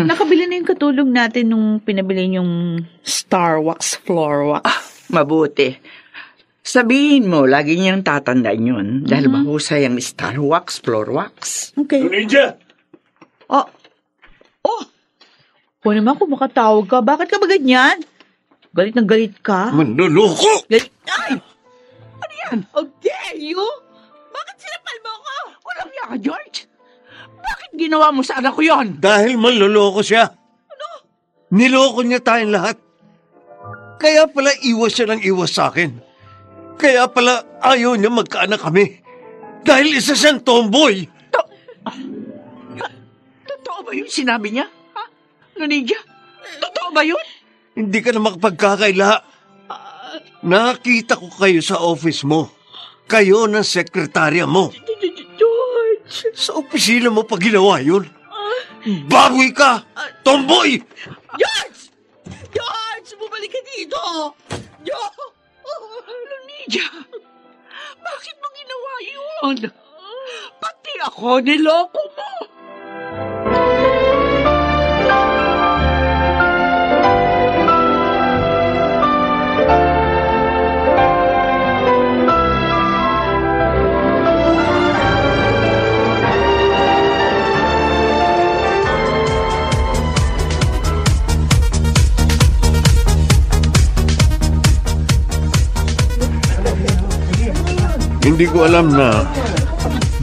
Speaker 7: Nakabili na yung katulong natin nung pinabili yung Star Wax Floor Wax.
Speaker 1: Mabuti. Sabihin mo, lagi niyang tatandaan yun dahil mahusay ang Star Wax Floor Wax.
Speaker 7: Okay.
Speaker 6: Ninja!
Speaker 7: Oh! Kung naman kung makatawag ka, bakit ka ba ganyan? Galit na galit ka?
Speaker 6: Manluloko!
Speaker 7: Galit? Ay! Ano yan? How dare you? Bakit sinapal mo ako?
Speaker 1: Walang yaka, George. Bakit ginawa mo sa anak ko yon?
Speaker 6: Dahil manluloko siya. Ano? Niloko niya tayong lahat. Kaya pala iwas siya ng iwas sa akin. Kaya pala ayaw niya magkaanak kami. Dahil isa siyang tomboy.
Speaker 1: Totoo ba yun sinabi niya? Ha? Lonidia? Totoo ba yun?
Speaker 6: Hindi ka na makapagkakaila. Nakita ko kayo sa office mo. Kayo ng sekretarya mo. Sa opisina mo pa ginawa yun? Baboy ka! Tomboy!
Speaker 7: George! George! Bumalik ka dito!
Speaker 1: Lonidia, bakit mo ginawa yun? Pati ako niloko mo!
Speaker 6: hindi ko alam na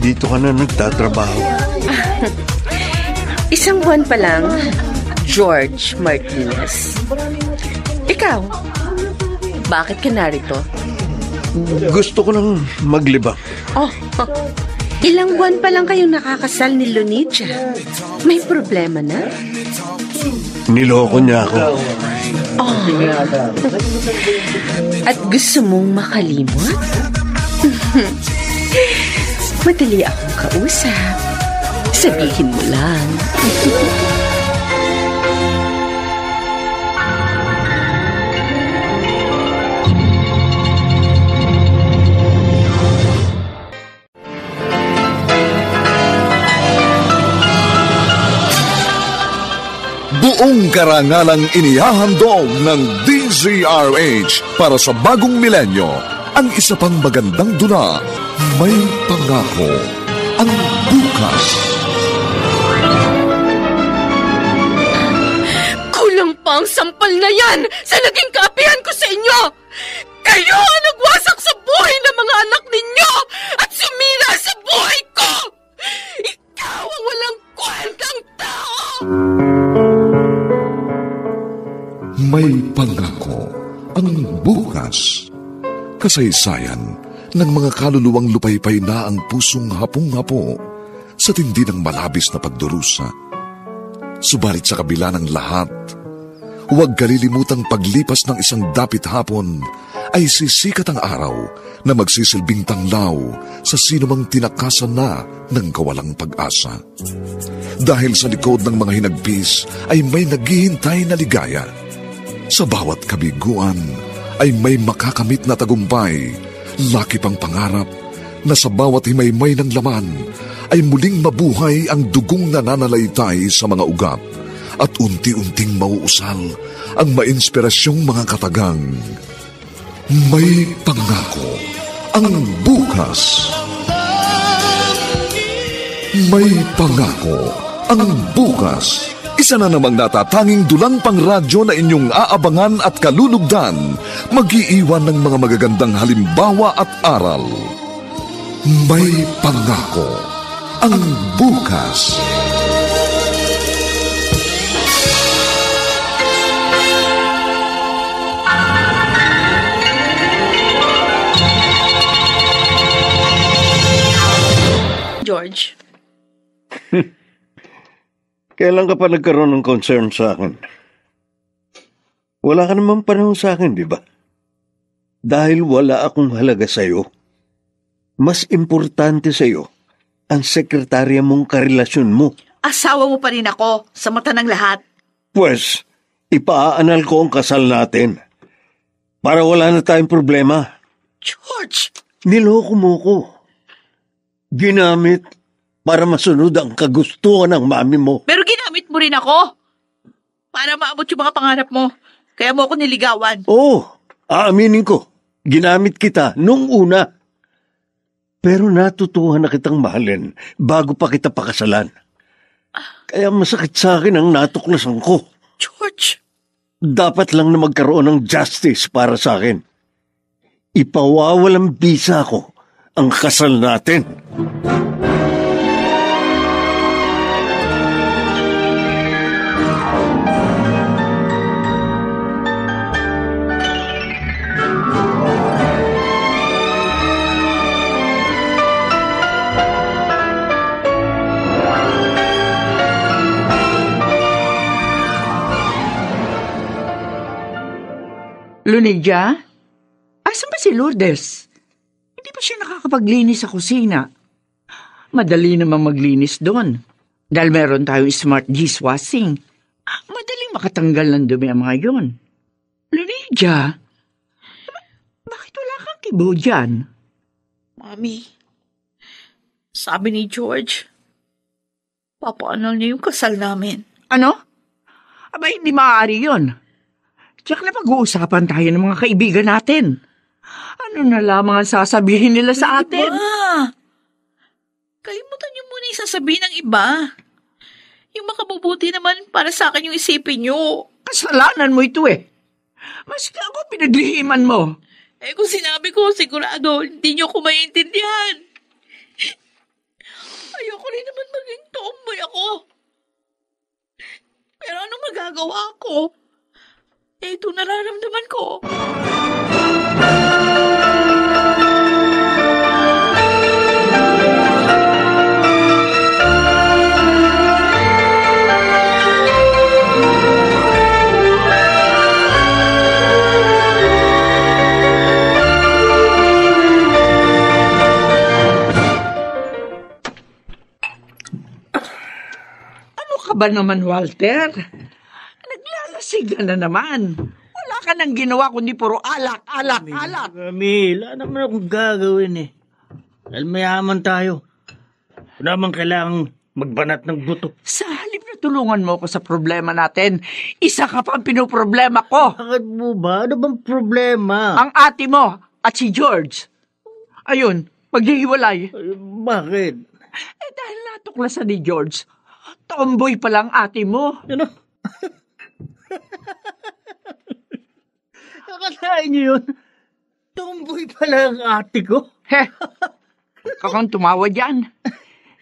Speaker 6: dito ka na nagtatrabaho.
Speaker 2: Isang buwan pa lang, George Martinez. Ikaw, bakit ka narito?
Speaker 6: Gusto ko lang maglibang.
Speaker 2: Oh, ilang buwan pa lang kayong nakakasal ni Lunita. May problema na?
Speaker 6: Niloko niya ako.
Speaker 2: At gusto mong makalimot? Madali akong kausap. Sabihin mo lang.
Speaker 5: Buong karangalang inihahandog ng DZRH para sa bagong milenyo. Ang isa pang magandang dula, May Pangako, ang bukas.
Speaker 2: Kulang pa ang sampal na yan sa naging kaapihan ko sa inyo! Kayo ang nagwasak sa buhay ng mga anak ninyo at sumira sa buhay ko! Ikaw ang walang kwentang tao!
Speaker 5: May Pangako, ang bukas. Kasaysayan ng mga kaluluwang lupaypay na ang pusong hapong-hapo sa tindi ng malabis na pagdurusa. Subalit sa kabila ng lahat, huwag kalilimutang paglipas ng isang dapit hapon ay sisikat ang araw na magsisilbing tanglaw sa sinumang tinakasan na ng kawalang pag-asa. Dahil sa likod ng mga hinagpis ay may naghihintay na ligaya. Sa bawat kabiguan ay may makakamit na tagumpay, laki pang pangarap na sa bawat himaymay ng laman ay muling mabuhay ang dugong nananalaytay sa mga ugat at unti-unting mauusal ang mainspirasyong mga katagang. May Pangako, ang bukas. May Pangako, ang bukas. Isa na namang natatanging dulang pang radyo na inyong aabangan at kalulugdan, mag-iiwan ng mga magagandang halimbawa at aral. May Pangako, ang bukas.
Speaker 2: George.
Speaker 6: Kailan ka pa nagkaroon ng concern sa akin? Wala ka naman panahon sa akin, di ba? Dahil wala akong halaga sa'yo. Mas importante sa'yo ang sekretarya mong karelasyon mo.
Speaker 7: Asawa mo pa rin ako sa mata ng lahat.
Speaker 6: Pues, ipaaanal ko ang kasal natin. Para wala na tayong problema.
Speaker 7: George!
Speaker 6: Niloko mo ko. Ginamit para masunod ang kagustuhan ng mami mo.
Speaker 7: Pero ginamit mo rin ako para maabot yung mga pangarap mo. Kaya mo ako niligawan.
Speaker 6: Oo, aaminin ko. Ginamit kita nung una. Pero natutuhan na kitang mahalin bago pa kita pakasalan. Kaya masakit sa akin ang natuklasan ko.
Speaker 7: George!
Speaker 6: Dapat lang na magkaroon ng justice para sa akin. Ipawawalang bisa ko ang kasal natin.
Speaker 1: Lunidya? Asan ba si Lourdes? Hindi ba siya nakakapaglinis sa kusina? Madali namang maglinis doon. Dahil meron tayong smart dishwashing. Madaling makatanggal ng dumi ang mga yun. Lunidya? Bakit wala kang kibo dyan?
Speaker 7: Mami, sabi ni George, papaanal niya yung kasal namin.
Speaker 1: Ano? Aba, hindi maaari yun. Tsaka na pag-uusapan tayo ng mga kaibigan natin. Ano na lamang ang sasabihin nila sa atin?
Speaker 7: Iba! Kalimutan niyo muna yung sasabihin ng iba. Yung makabubuti naman para sa akin yung isipin niyo.
Speaker 1: Kasalanan mo ito eh. Maski ako pinaglihiman mo.
Speaker 2: Kung sinabi ko, sigurado, hindi niyo ko maintindihan. Ayoko rin naman maging tomboy ako. Pero anong magagawa ko? Ito nararamdaman ko.
Speaker 1: Ba naman, Walter? Naglalasing ka na naman. Wala ka nang ginawa kundi puro alak.
Speaker 4: Mami, wala naman akong gagawin eh. Dahil mayaman tayo. Wala naman kailangang magbanat ng buto.
Speaker 1: Sa halip na tulungan mo ako sa problema natin, isa ka pang pinoproblema ko.
Speaker 4: Bakit mo ba? Ano bang problema?
Speaker 1: Ang ate mo at si George. Ayun, maghihiwalay.
Speaker 4: Bakit?
Speaker 1: Dahil natuklasan ni George, tomboy pa lang ate mo.
Speaker 4: Ano? Akalain niyo yun? Tomboy pala ang ate ko?
Speaker 1: Kakang tumawa dyan.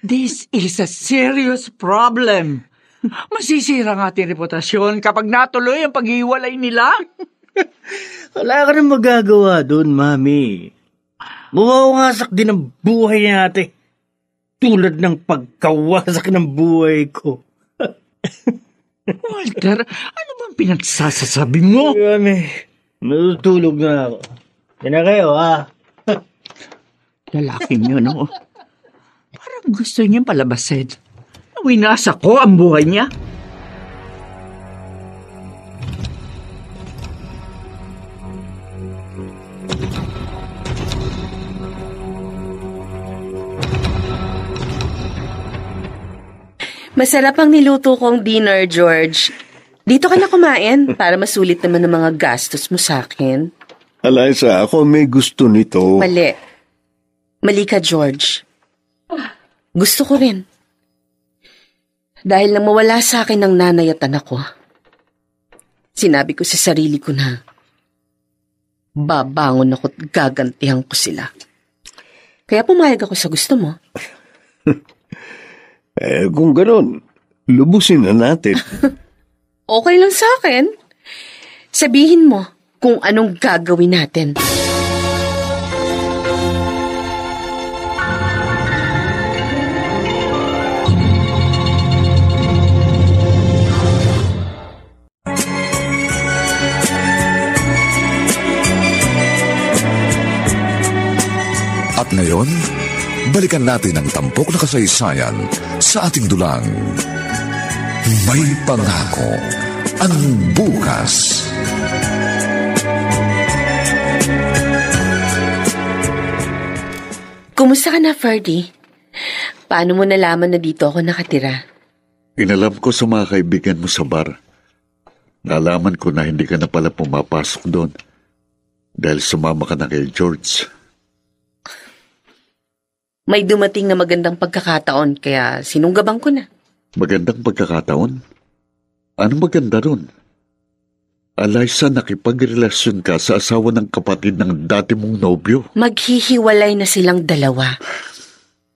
Speaker 1: This is a serious problem. Masisira ang ating reputasyon kapag natuloy ang paghiwalay nila.
Speaker 4: Wala ka nang magagawa doon, Mami. Mawawasak din ang buhay natin. Tulad ng pagkawasak ng buhay ko.
Speaker 1: Walter, ano bang pinagsasasabi mo?
Speaker 4: Mami, matutulog na ako. Yan na kayo, ha?
Speaker 1: Lalaking yun, no? Parang gusto niyang palabasin. Winasa ko ang buhay niya.
Speaker 2: Masarap ang niluto kong dinner, George. Dito ka na kumain para masulit naman ang mga gastos mo sa akin.
Speaker 6: Eliza, ako may gusto nito.
Speaker 2: Mali. Mali ka, George. Gusto ko rin. Dahil nang mawala sa akin ng nanay at anak ko, sinabi ko sa sarili ko na babangon ako at gagantihan ko sila. Kaya pumayag ako sa gusto mo.
Speaker 6: Kung ganon, lubusin na natin.
Speaker 2: Okay lang sa akin. Sabihin mo kung anong gagawin natin.
Speaker 5: At ngayon, balikan natin ang tampok na kasaysayan sa ating dulang. May pangako ang bukas.
Speaker 2: Kumusta ka na, Ferdy? Paano mo nalaman na dito ako nakatira?
Speaker 3: Inalam ko sa mga kaibigan mo sa bar. Nalaman ko na hindi ka na pala pumapasok doon dahil sumama ka na kay George.
Speaker 2: May dumating na magandang pagkakataon kaya sinunggabang ko na.
Speaker 3: Magandang pagkakataon? Anong maganda ron? Eliza, nakipagrelasyon ka sa asawa ng kapatid ng dati mong nobyo.
Speaker 2: Maghihiwalay na silang dalawa.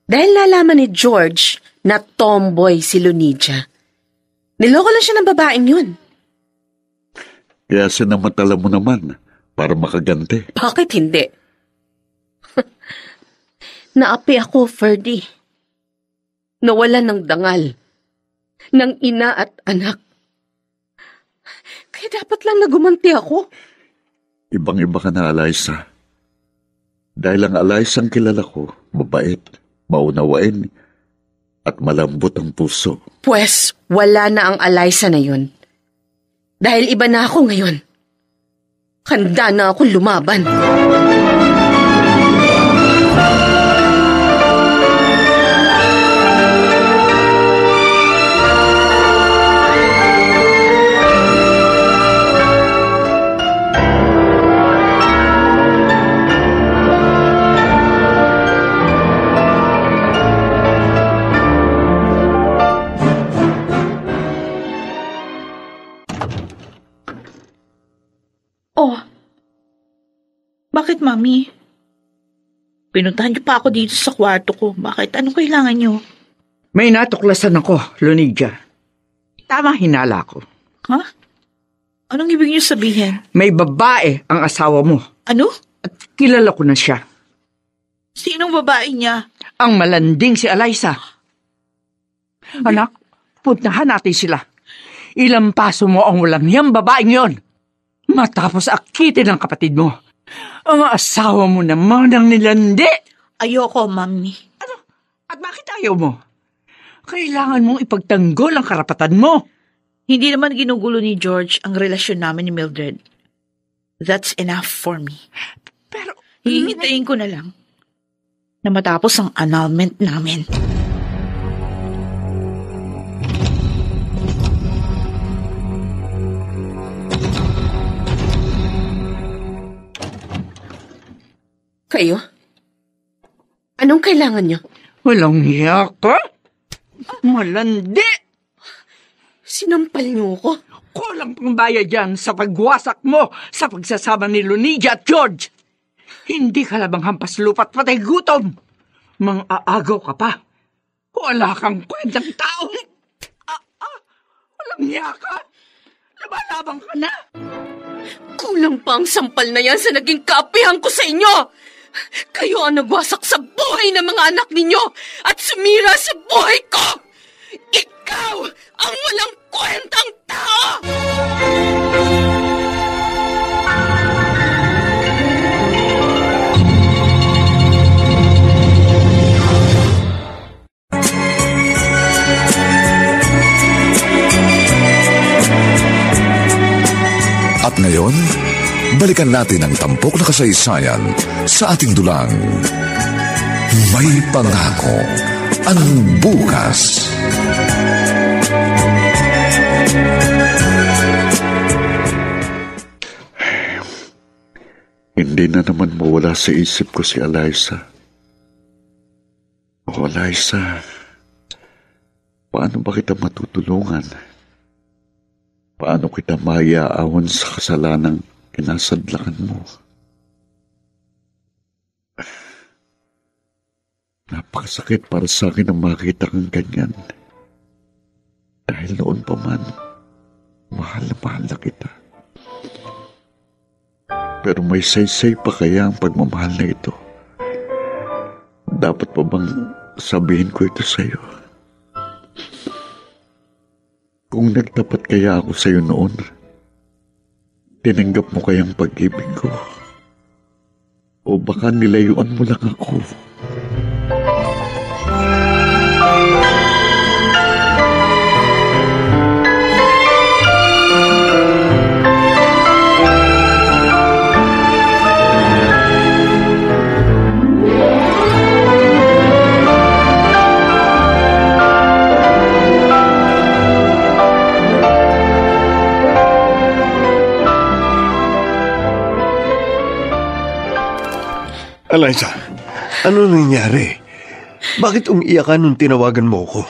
Speaker 2: Dahil nalaman ni George na tomboy si Lunija. Niloko lang siya ng babaeng yun.
Speaker 3: Kaya sinamatala mo naman para makaganti.
Speaker 2: Bakit hindi? Naapi ako, Ferdy. Nawalan ng dangal. Ng ina at anak. Kaya dapat lang nagumanti ako.
Speaker 3: Ibang-iba ka na, Eliza. Dahil ang Eliza ang kilala ko, mabait, maunawain, at malambot ang puso.
Speaker 2: Pwes, wala na ang Eliza na yun. Dahil iba na ako ngayon. Handa na ako lumaban.
Speaker 7: Bakit, Mami? Pinuntahan niyo pa ako dito sa kwarto ko. Bakit? Anong kailangan niyo?
Speaker 1: May natuklasan ako, Lonidia. Tama hinala ko.
Speaker 7: Ha? Anong ibig niyo sabihin?
Speaker 1: May babae ang asawa mo.
Speaker 7: Ano?
Speaker 1: At kilala ko na siya.
Speaker 7: Sinong babae niya?
Speaker 1: Ang malanding si Eliza. Anak, puntahan natin sila. Ilampaso mo ang walang niyang babaeng yon. Matapos akitin ang kapatid mo. Ang asawa mo naman ang nilandi.
Speaker 7: Ayoko, Mami.
Speaker 1: Ano? At bakit ayaw mo? Kailangan mong ipagtanggol ang karapatan mo.
Speaker 7: Hindi naman ginugulo ni George ang relasyon namin ni Mildred. That's enough for me.
Speaker 1: Pero,
Speaker 7: hihintayin ko na lang na matapos ang annulment namin.
Speaker 2: Kayo? Anong kailangan niyo?
Speaker 1: walang hiya ka? Malandi!
Speaker 2: Sinampal niyo ko?
Speaker 1: Kulang pang bayad yan sa pagwasak mo sa pagsasama ni Lonidia at George. Hindi ka labang hampas lupa't patay gutom. Mang-aagaw ka pa. Wala kang kwentang tao. Walang hiya ka. Labalabang ka na.
Speaker 2: Kulang pa ang sampal na yan sa naging kaapihan ko sa inyo. Kayo ang nagwasak sa buhay ng mga anak ninyo at sumira sa buhay ko. Ikaw ang walang kwentang tao!
Speaker 5: At ngayon, balikan natin ang tampok na kasaysayan sa ating dulang. May pangako ang bukas.
Speaker 3: Hindi na naman mawala sa isip ko si Eliza. O Eliza, paano ba kita matutulungan? Paano kita maiaawan sa kasalanang kinasadlakan mo? Napakasakit para sa akin ang makita kang ganyan. Dahil noon pa man, mahal na kita. Pero may saysay pa kaya ang pagmamahal na ito? Dapat pa bang sabihin ko ito sa'yo? Kung nagtapat kaya ako sa'yo noon, tinanggap mo kayang pag-ibig ko? O baka nilayuan mo lang ako?
Speaker 6: Eliza, ano nangyari? Bakit umiiyak ka nung tinawagan mo ko?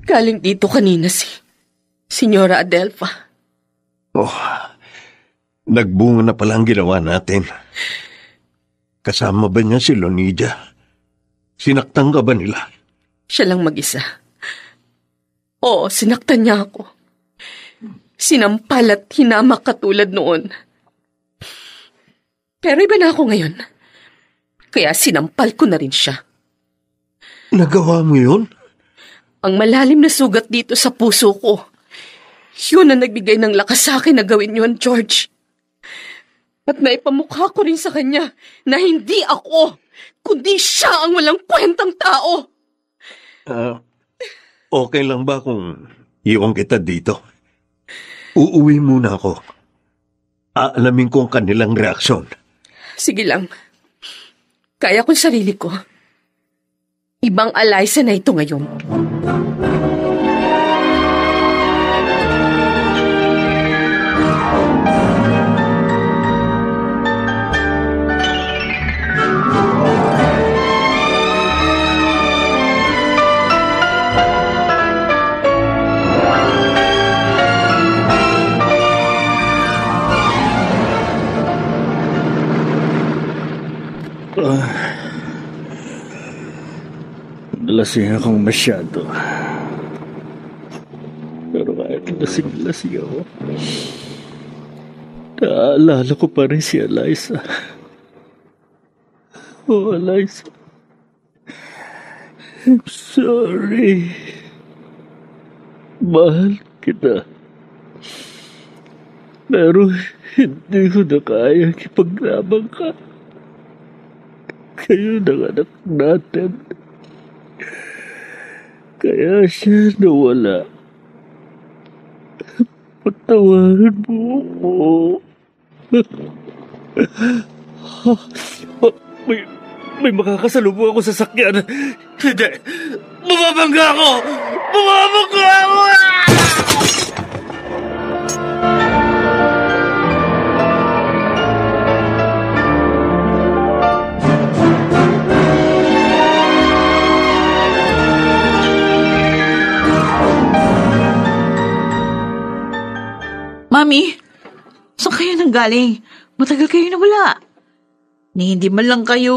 Speaker 2: Galing dito kanina si Senyora Adelpha.
Speaker 6: Oh, nagbunga na pala ang ginawa natin. Kasama ba niya si Lonidia? Sinaktan ka ba nila?
Speaker 2: Siya lang mag-isa. Oo, sinaktan niya ako. Sinampal at hinamak katulad noon. Pero iba na ako ngayon. Kaya sinampal ko na rin siya.
Speaker 6: Nagawa mo yun?
Speaker 2: Ang malalim na sugat dito sa puso ko. Yun ang nagbigay ng lakas sa akin na gawin yun, George. At naipamukha ko rin sa kanya na hindi ako, kundi siya ang walang kwentang tao.
Speaker 6: Okay lang ba kung iwan kita dito? Uuwi muna ako. Aalamin ko ang kanilang reaksyon.
Speaker 2: Sige lang. Kaya kong sarili ko. Ibang Eliza na ito ngayon.
Speaker 4: nalasing akong masyado. Pero kahit lasing ako, naaalala ko pa rin si Eliza. Oh, Eliza. I'm sorry. Mahal kita. Pero hindi ko na kayang ipaglaban ka. Kayo ng anak natin. Kaya siya nawala. Patawarin mo ako. May makakasalubong ako sa sakyan. Hindi! Bumabangga ako! Bumabangga ako!
Speaker 7: Mami, saan kayo nanggaling? Matagal kayo nawala. Ni hindi man lang kayo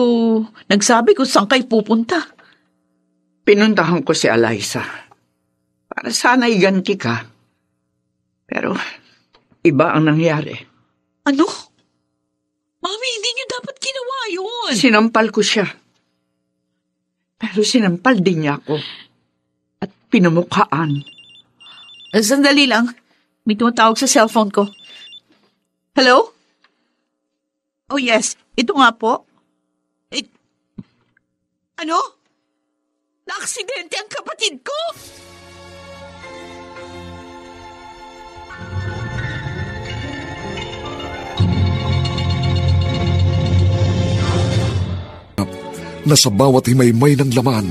Speaker 7: nagsabi kung saan kayo pupunta.
Speaker 1: Pinuntahan ko si Eliza. Para sana iganti ka. Pero, iba ang nangyari.
Speaker 7: Ano? Mami, hindi niyo dapat ginawa yun.
Speaker 1: Sinampal ko siya. Pero sinampal din niya ako. At pinamukhaan.
Speaker 7: Sandali lang. May tumatawag sa cellphone ko. Hello? Oh yes, ito nga po. Ano? Naaksidente ang kapatid ko?
Speaker 5: Na sa bawat himaymay ng laman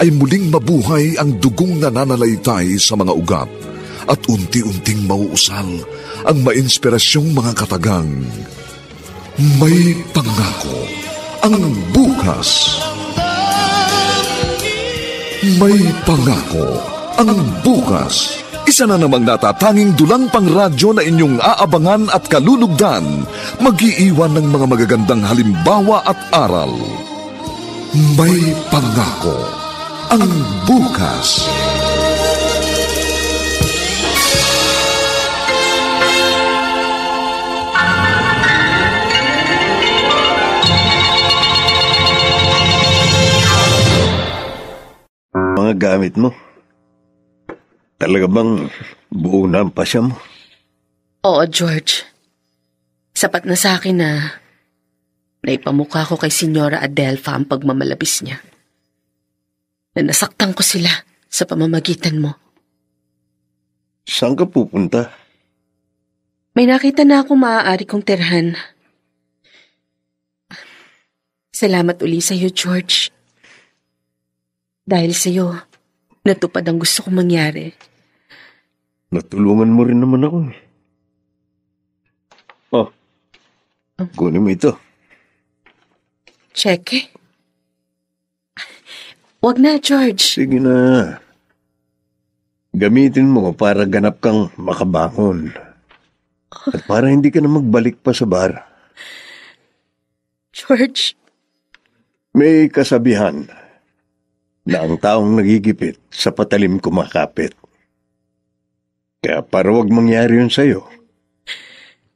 Speaker 5: ay muling mabuhay ang dugong nananalaytay sa mga ugat at unti-unting mauusal ang mainspirasyong mga katagang. May pangako ang bukas. May pangako ang bukas. Isa na namang natatanging dulang pangradyo na inyong aabangan at kalulugdan, mag-iiwan ng mga magagandang halimbawa at aral. May pangako ang bukas.
Speaker 6: Mga gamit mo. Talaga bang buo na ang pasya mo?
Speaker 2: Oo, George. Sapat na sa akin na naipamukha ko kay Senyora Adelfa ang pagmamalabis niya. Na nasaktan ko sila sa pamamagitan mo.
Speaker 6: Saan ka pupunta?
Speaker 2: May nakita na akong maaari kong tirhan. Salamat uli sa iyo, George. Dahil sa iyo, natupad ang gusto kong mangyari.
Speaker 6: Natulungan mo rin naman ako. Oh, kunin mo ito.
Speaker 2: Cheque? Wag na, George.
Speaker 6: Sige na. Gamitin mo para ganap kang makabangon. At para hindi ka na magbalik pa sa bar.
Speaker 2: George.
Speaker 6: May kasabihan na ang taong nagigipit sa patalim kumakapit. Kaya para wag mangyari yun sa'yo,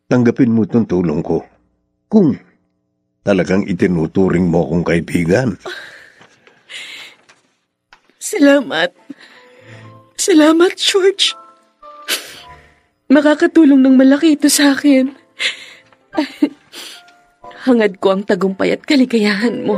Speaker 6: tanggapin mo itong tulong ko. Kung talagang itinuturing mo akong kaibigan.
Speaker 2: Salamat. Salamat, George. Makakatulong ng malaki ito sa akin. Hangad ko ang tagumpay at kaligayahan mo.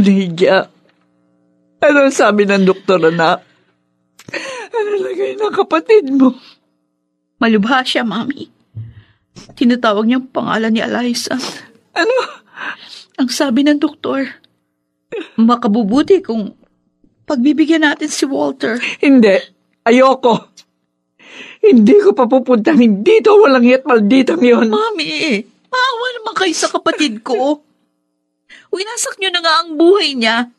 Speaker 1: Lydia, ano sabi ng doktor, anak? Ano lagay ng kapatid mo?
Speaker 7: Malubha siya, Mami. Tinatawag niyang pangalan ni Eliza.
Speaker 1: Ano?
Speaker 7: Ang sabi ng doktor, makabubuti kung pagbibigyan natin si Walter.
Speaker 1: Hindi. Ayoko. Hindi ko pa pupuntahin dito. Walang yat malditang yon.
Speaker 7: Mami, maawa naman kayo sa kapatid ko. Winasak niyo na nga ang buhay niya.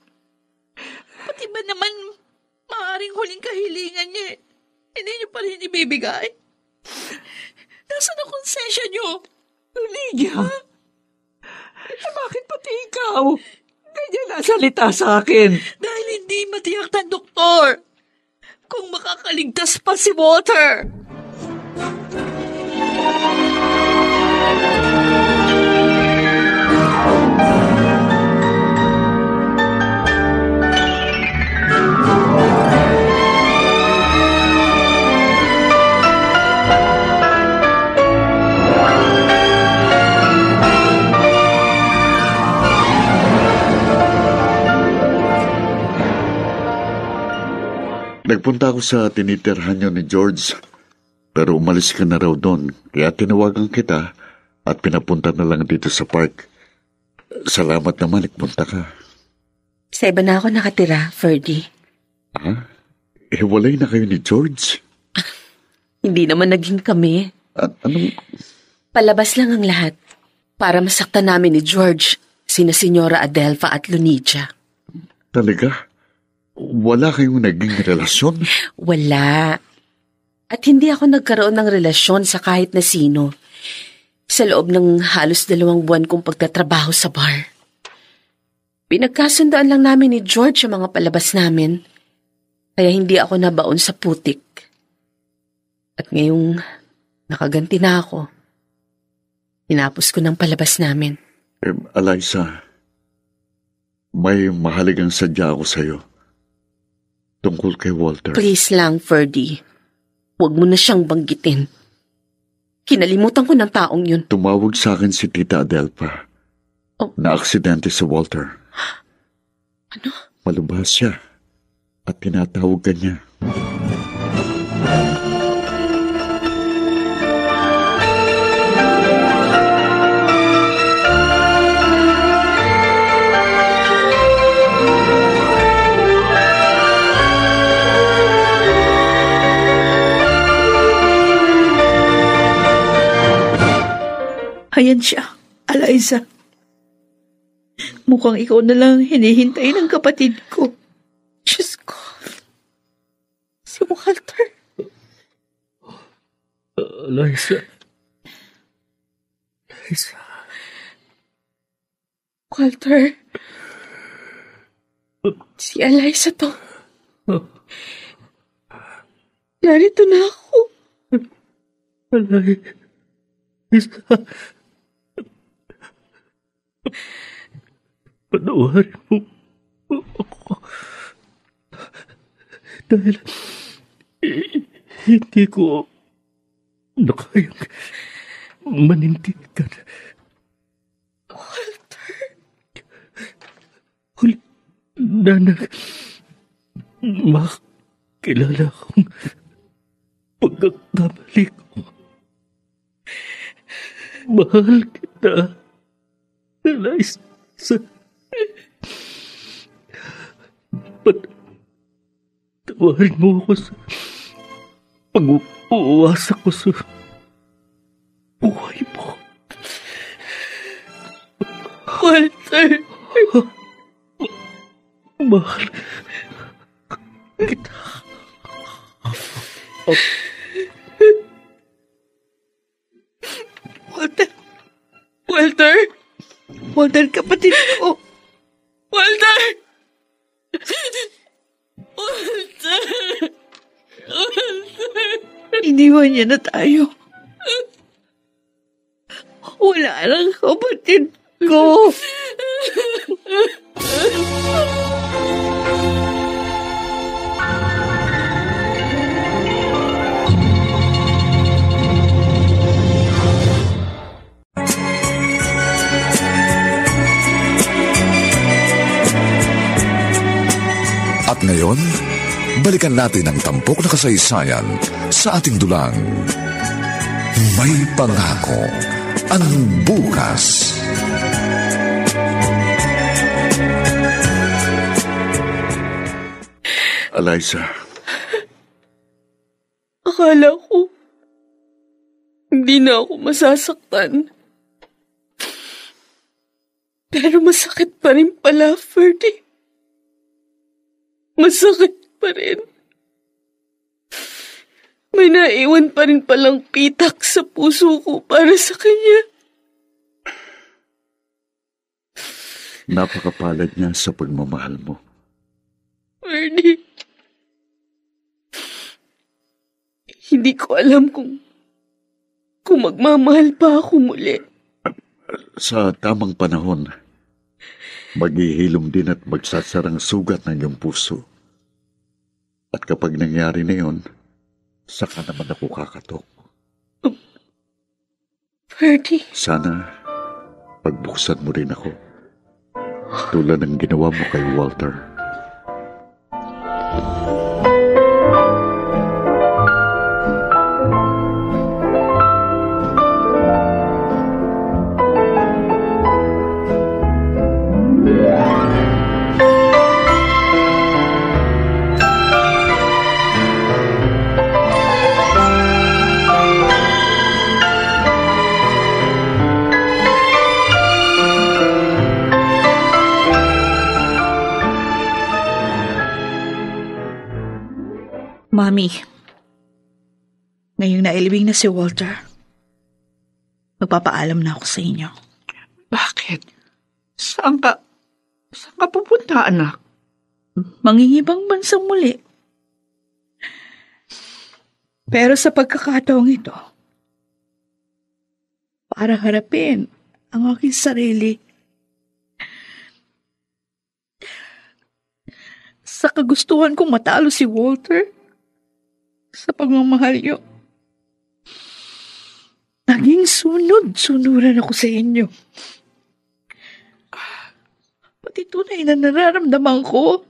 Speaker 7: Pati ba naman maaaring huling kahilingan niya hindi niyo pa rin ibibigay? Nasaan ang konsensya niyo?
Speaker 1: Lydia, bakit pati ikaw? Ganyan na salita sa akin.
Speaker 7: Dahil hindi matiyak ng doktor kung makakaligtas pa si Walter.
Speaker 3: Nagpunta ako sa tinitirhan niyo ni George, pero umalis ka na raw doon, kaya tinawagan kita at pinapunta na lang dito sa park. Salamat naman, nagpunta ka.
Speaker 2: Sa iba na ako nakatira, Ferdy.
Speaker 3: Ha? Hiwalay na kayo ni George?
Speaker 2: Hindi naman naging kami.
Speaker 3: Anong...
Speaker 2: Palabas lang ang lahat para masaktan namin ni George, sina Senyora Adelfa at Lunicia.
Speaker 3: Talaga? Wala kayong naging relasyon?
Speaker 2: Wala. At hindi ako nagkaroon ng relasyon sa kahit na sino sa loob ng halos 2 buwan kong pagtatrabaho sa bar. Pinagkasundoan lang namin ni George ang mga palabas namin, kaya hindi ako nabaon sa putik. At ngayong nakaganti na ako, tinapos ko ng palabas namin.
Speaker 3: Eliza, may mahalagang sadya ako sa'yo. Tungkol kay Walter.
Speaker 2: Please lang, Ferdy. Huwag mo na siyang banggitin. Kinalimutan ko ng taong yun.
Speaker 3: Tumawag sa akin si Tita Adelpa.
Speaker 2: Oh.
Speaker 3: Na-aksidente si Walter.
Speaker 2: Ano?
Speaker 3: Malubhas siya. At tinatawag ka niya.
Speaker 7: Ayan siya, Eliza. Mukhang ikaw na lang hinihintay ng kapatid ko.
Speaker 2: Diyos ko. Si Walter.
Speaker 4: Eliza. Eliza.
Speaker 2: Walter. Si Eliza to. Narito na ako.
Speaker 4: Eliza. Panoorin mo ako. Dahil hindi ko na kayang manindigan.
Speaker 2: Walter.
Speaker 4: Huli na makilala akong pagkakamali ko. Mahal kita, Eliza. Patawarin mo ako sa pag-uwasak ko sa buhay mo.
Speaker 2: Walter.
Speaker 4: Mahal kita.
Speaker 2: Walter. Walter. Walter, kapatid ko. Walter! Walter!
Speaker 7: Iniwan niya na tayo. Wala lang kapatid ko.
Speaker 5: At ngayon, balikan natin ang tampok na kasaysayan sa ating dulang. May pangako ang bukas.
Speaker 3: Eliza.
Speaker 2: Akala ko Hindi na ako masasaktan. Pero masakit pa rin pala, Ferdy. Masakit pa rin. May naiwan pa rin palang pitak sa puso ko para sa kanya.
Speaker 3: Napakapalad niya sa pagmamahal mo.
Speaker 2: Ferdy, hindi ko alam kung magmamahal pa ako muli.
Speaker 3: Sa tamang panahon, maghihilom din at magsasarang sugat ng iyong puso. At kapag nangyari na yun, saka naman ako kakatok.
Speaker 2: Ferdy,
Speaker 3: Sana pagbuksan mo rin ako, tulad ng ginawa mo kay Walter.
Speaker 7: Mami, ngayong nailibing na si Walter, magpapaalam na ako sa inyo.
Speaker 1: Bakit? Saan ka pupunta, anak?
Speaker 7: Mangingibang bansang muli. Pero sa pagkakataong ito, para harapin ang aking sarili sa kagustuhan kong matalo si Walter sa pagmamahal niyo. Naging sunod-sunuran ako sa inyo. Pati tunay na nararamdaman ko,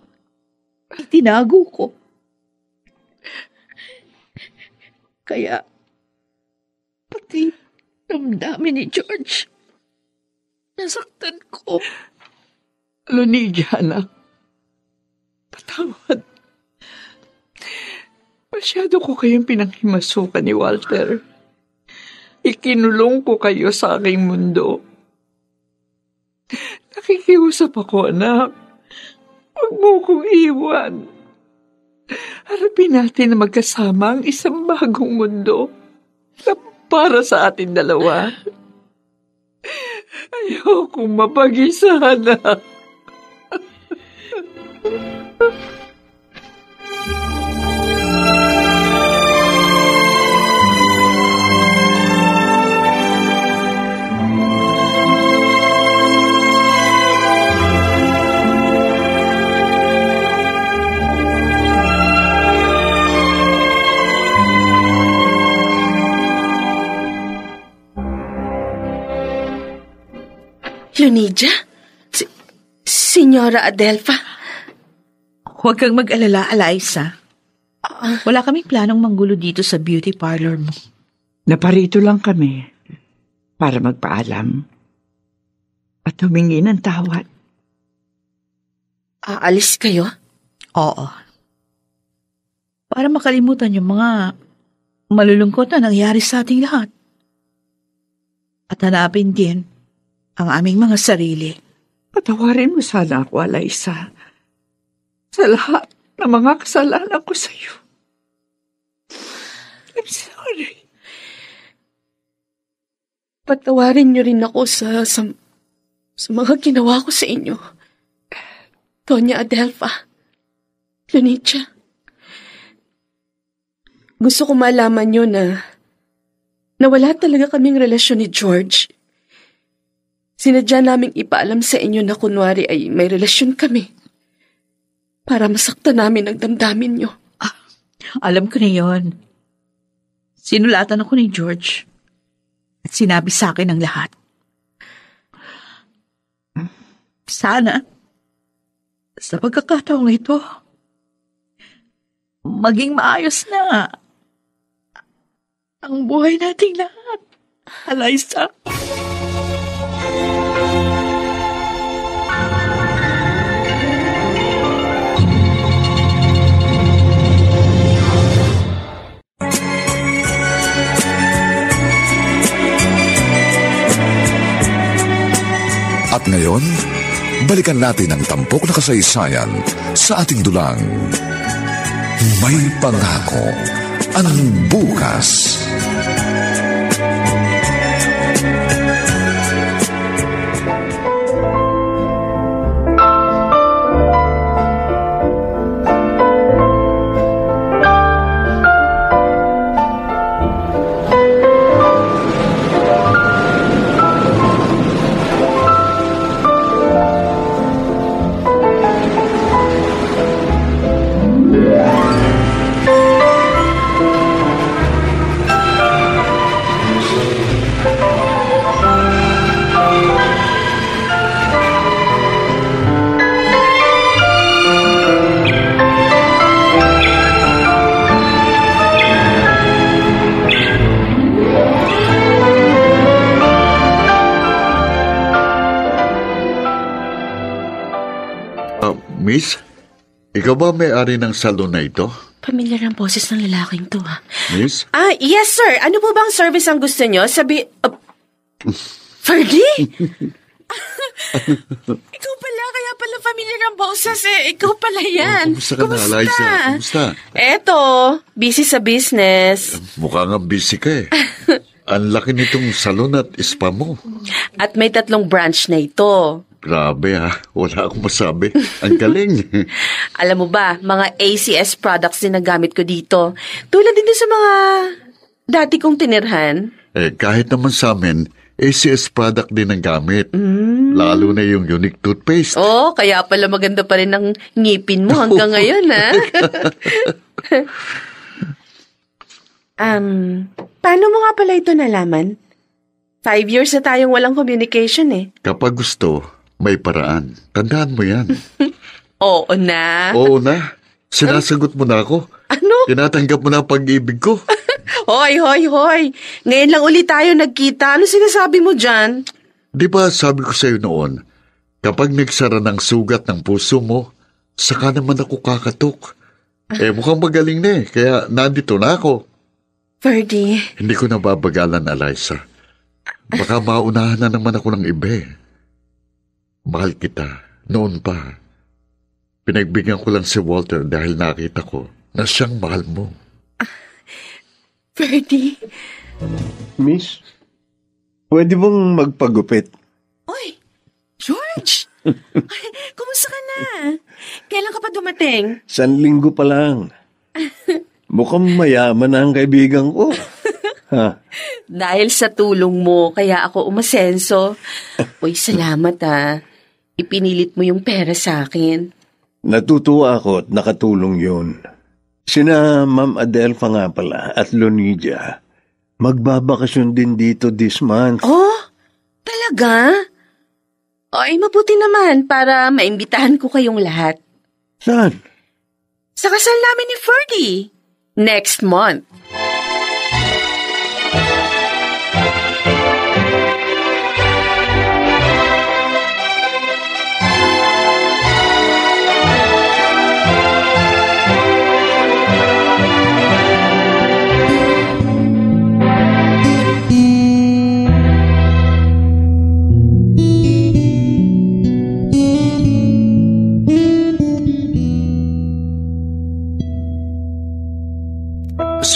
Speaker 7: itinago ko. Kaya, pati damdamin ni George, nasaktan ko.
Speaker 1: Lydia, anak. Patawad. Masyado ko kayong pinanghimasukan ni Walter. Ikinulong ko kayo sa aking mundo. Nakikiusap ako, anak. Huwag mo kong iwan. Harapin natin na magkasama ang isang bagong mundo na para sa ating dalawa. Ayokong mapag-isa, anak.
Speaker 2: Lydia? Senyora Adelpha?
Speaker 7: Huwag kang mag-alala, Eliza. Wala kaming planong manggulo dito sa beauty parlor mo.
Speaker 1: Naparito lang kami para magpaalam at humingi ng tawad.
Speaker 2: Aalis kayo?
Speaker 7: Oo. Para makalimutan yung mga malulungkot na nangyari sa ating lahat. At hanapin din ang aming mga sarili.
Speaker 1: Patawarin mo sana ako, Eliza, sa lahat ng mga kasalanan ko sa iyo. I'm sorry.
Speaker 2: Patawarin niyo rin ako sa mga ginawa ko sa inyo. Tonya Adelpha, Lydia. Gusto ko malaman niyo na wala talaga kaming relasyon ni George. Sinadya naming ipaalam sa inyo na kunwari ay may relasyon kami para masaktan namin ang damdamin niyo.
Speaker 7: Alam ko na yon. Sinulatan ako ni George at sinabi sa akin ang lahat. Sana, sa pagkakataong ito, maging maayos na ang buhay nating lahat. Eliza.
Speaker 5: ngayon, balikan natin ang tampok na kasaysayan sa ating dulang. May pangako ang bukas.
Speaker 3: Miss, ikaw ba may-ari ng salon na ito?
Speaker 2: Pamilyar ang boses ng lalaking to, ha?
Speaker 3: Miss?
Speaker 2: Yes, sir. Ano po bang service ang gusto nyo? Fergie? Ikaw pala, kaya pala pamilyar ang boses eh. Ikaw pala yan.
Speaker 3: Kumusta ka na, Eliza? Kumusta?
Speaker 2: Eto, busy sa business.
Speaker 3: Mukha nga busy ka eh. Ang laki nitong salon at spa mo.
Speaker 2: At may 3 branch na ito.
Speaker 3: Grabe ha, wala akong masabi. Ang galing.
Speaker 2: Alam mo ba, mga ACS products din ang gamit ko dito. Tulad din sa mga dati kong tinirhan.
Speaker 3: Kahit naman sa amin, ACS product din ang gamit. Lalo na yung unique toothpaste.
Speaker 2: Kaya pala maganda pa rin ang ngipin mo hanggang ngayon, ha? Paano mo nga pala ito nalaman? 5 years na tayong walang communication eh.
Speaker 3: Kapag gusto, may paraan. Tandaan mo yan.
Speaker 2: Oo na.
Speaker 3: Oo na. Sinasagot mo na ako.
Speaker 2: Ano?
Speaker 3: Tinatanggap mo na ang pag-ibig ko.
Speaker 2: Hoy. Ngayon lang ulit tayo nagkita. Ano sinasabi mo dyan?
Speaker 3: Di ba sabi ko sa'yo noon, kapag nagsara ng sugat ng puso mo, saka naman ako kakatok. Mukhang magaling na kaya nandito na ako.
Speaker 2: Fergie.
Speaker 3: Hindi ko nababagalan, Eliza. Baka maunahan na naman ako ng iba Mahal kita, noon pa. Pinagbigyan ko lang si Walter dahil nakita ko na siyang mahal mo.
Speaker 2: Fergie.
Speaker 6: Miss, pwede bang magpagupit?
Speaker 2: Oy, George! Kumusta ka na? Kailan ka pa dumating?
Speaker 6: 1 linggo pa lang. Mukhang mayaman na ang kaibigan ko. Ha?
Speaker 2: Dahil sa tulong mo, kaya ako umasenso. Uy, salamat Ipinilit mo yung pera sa akin.
Speaker 6: Natutuwa ako at nakatulong yun. Sina Ma'am Adelfa nga pala at Lonidia, magbabakasyon din dito this month.
Speaker 2: Oh, talaga? Ay, mabuti naman para maimbitahan ko kayong lahat.
Speaker 6: Saan?
Speaker 2: Sa kasal namin ni Fergie. Next month.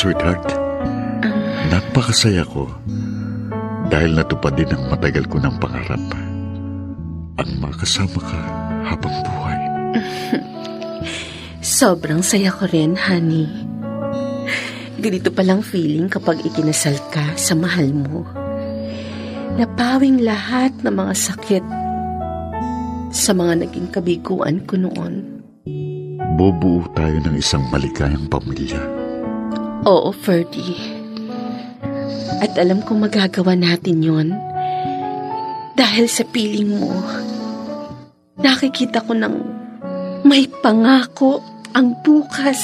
Speaker 3: Sweetheart, napakasaya ko dahil natupad din ang matagal ko ng pangarap. Ang makasama ka habang buhay.
Speaker 2: Sobrang saya ko rin, honey. Ganito palang feeling kapag ikinasal ka sa mahal mo. Napawing lahat ng mga sakit sa mga naging kabiguan ko noon.
Speaker 3: Bubuo tayo ng isang maligayang pamilya.
Speaker 2: Oo, Fergie. At alam kong magagawa natin yon dahil sa piling mo. Nakikita ko ng may pangako ang bukas.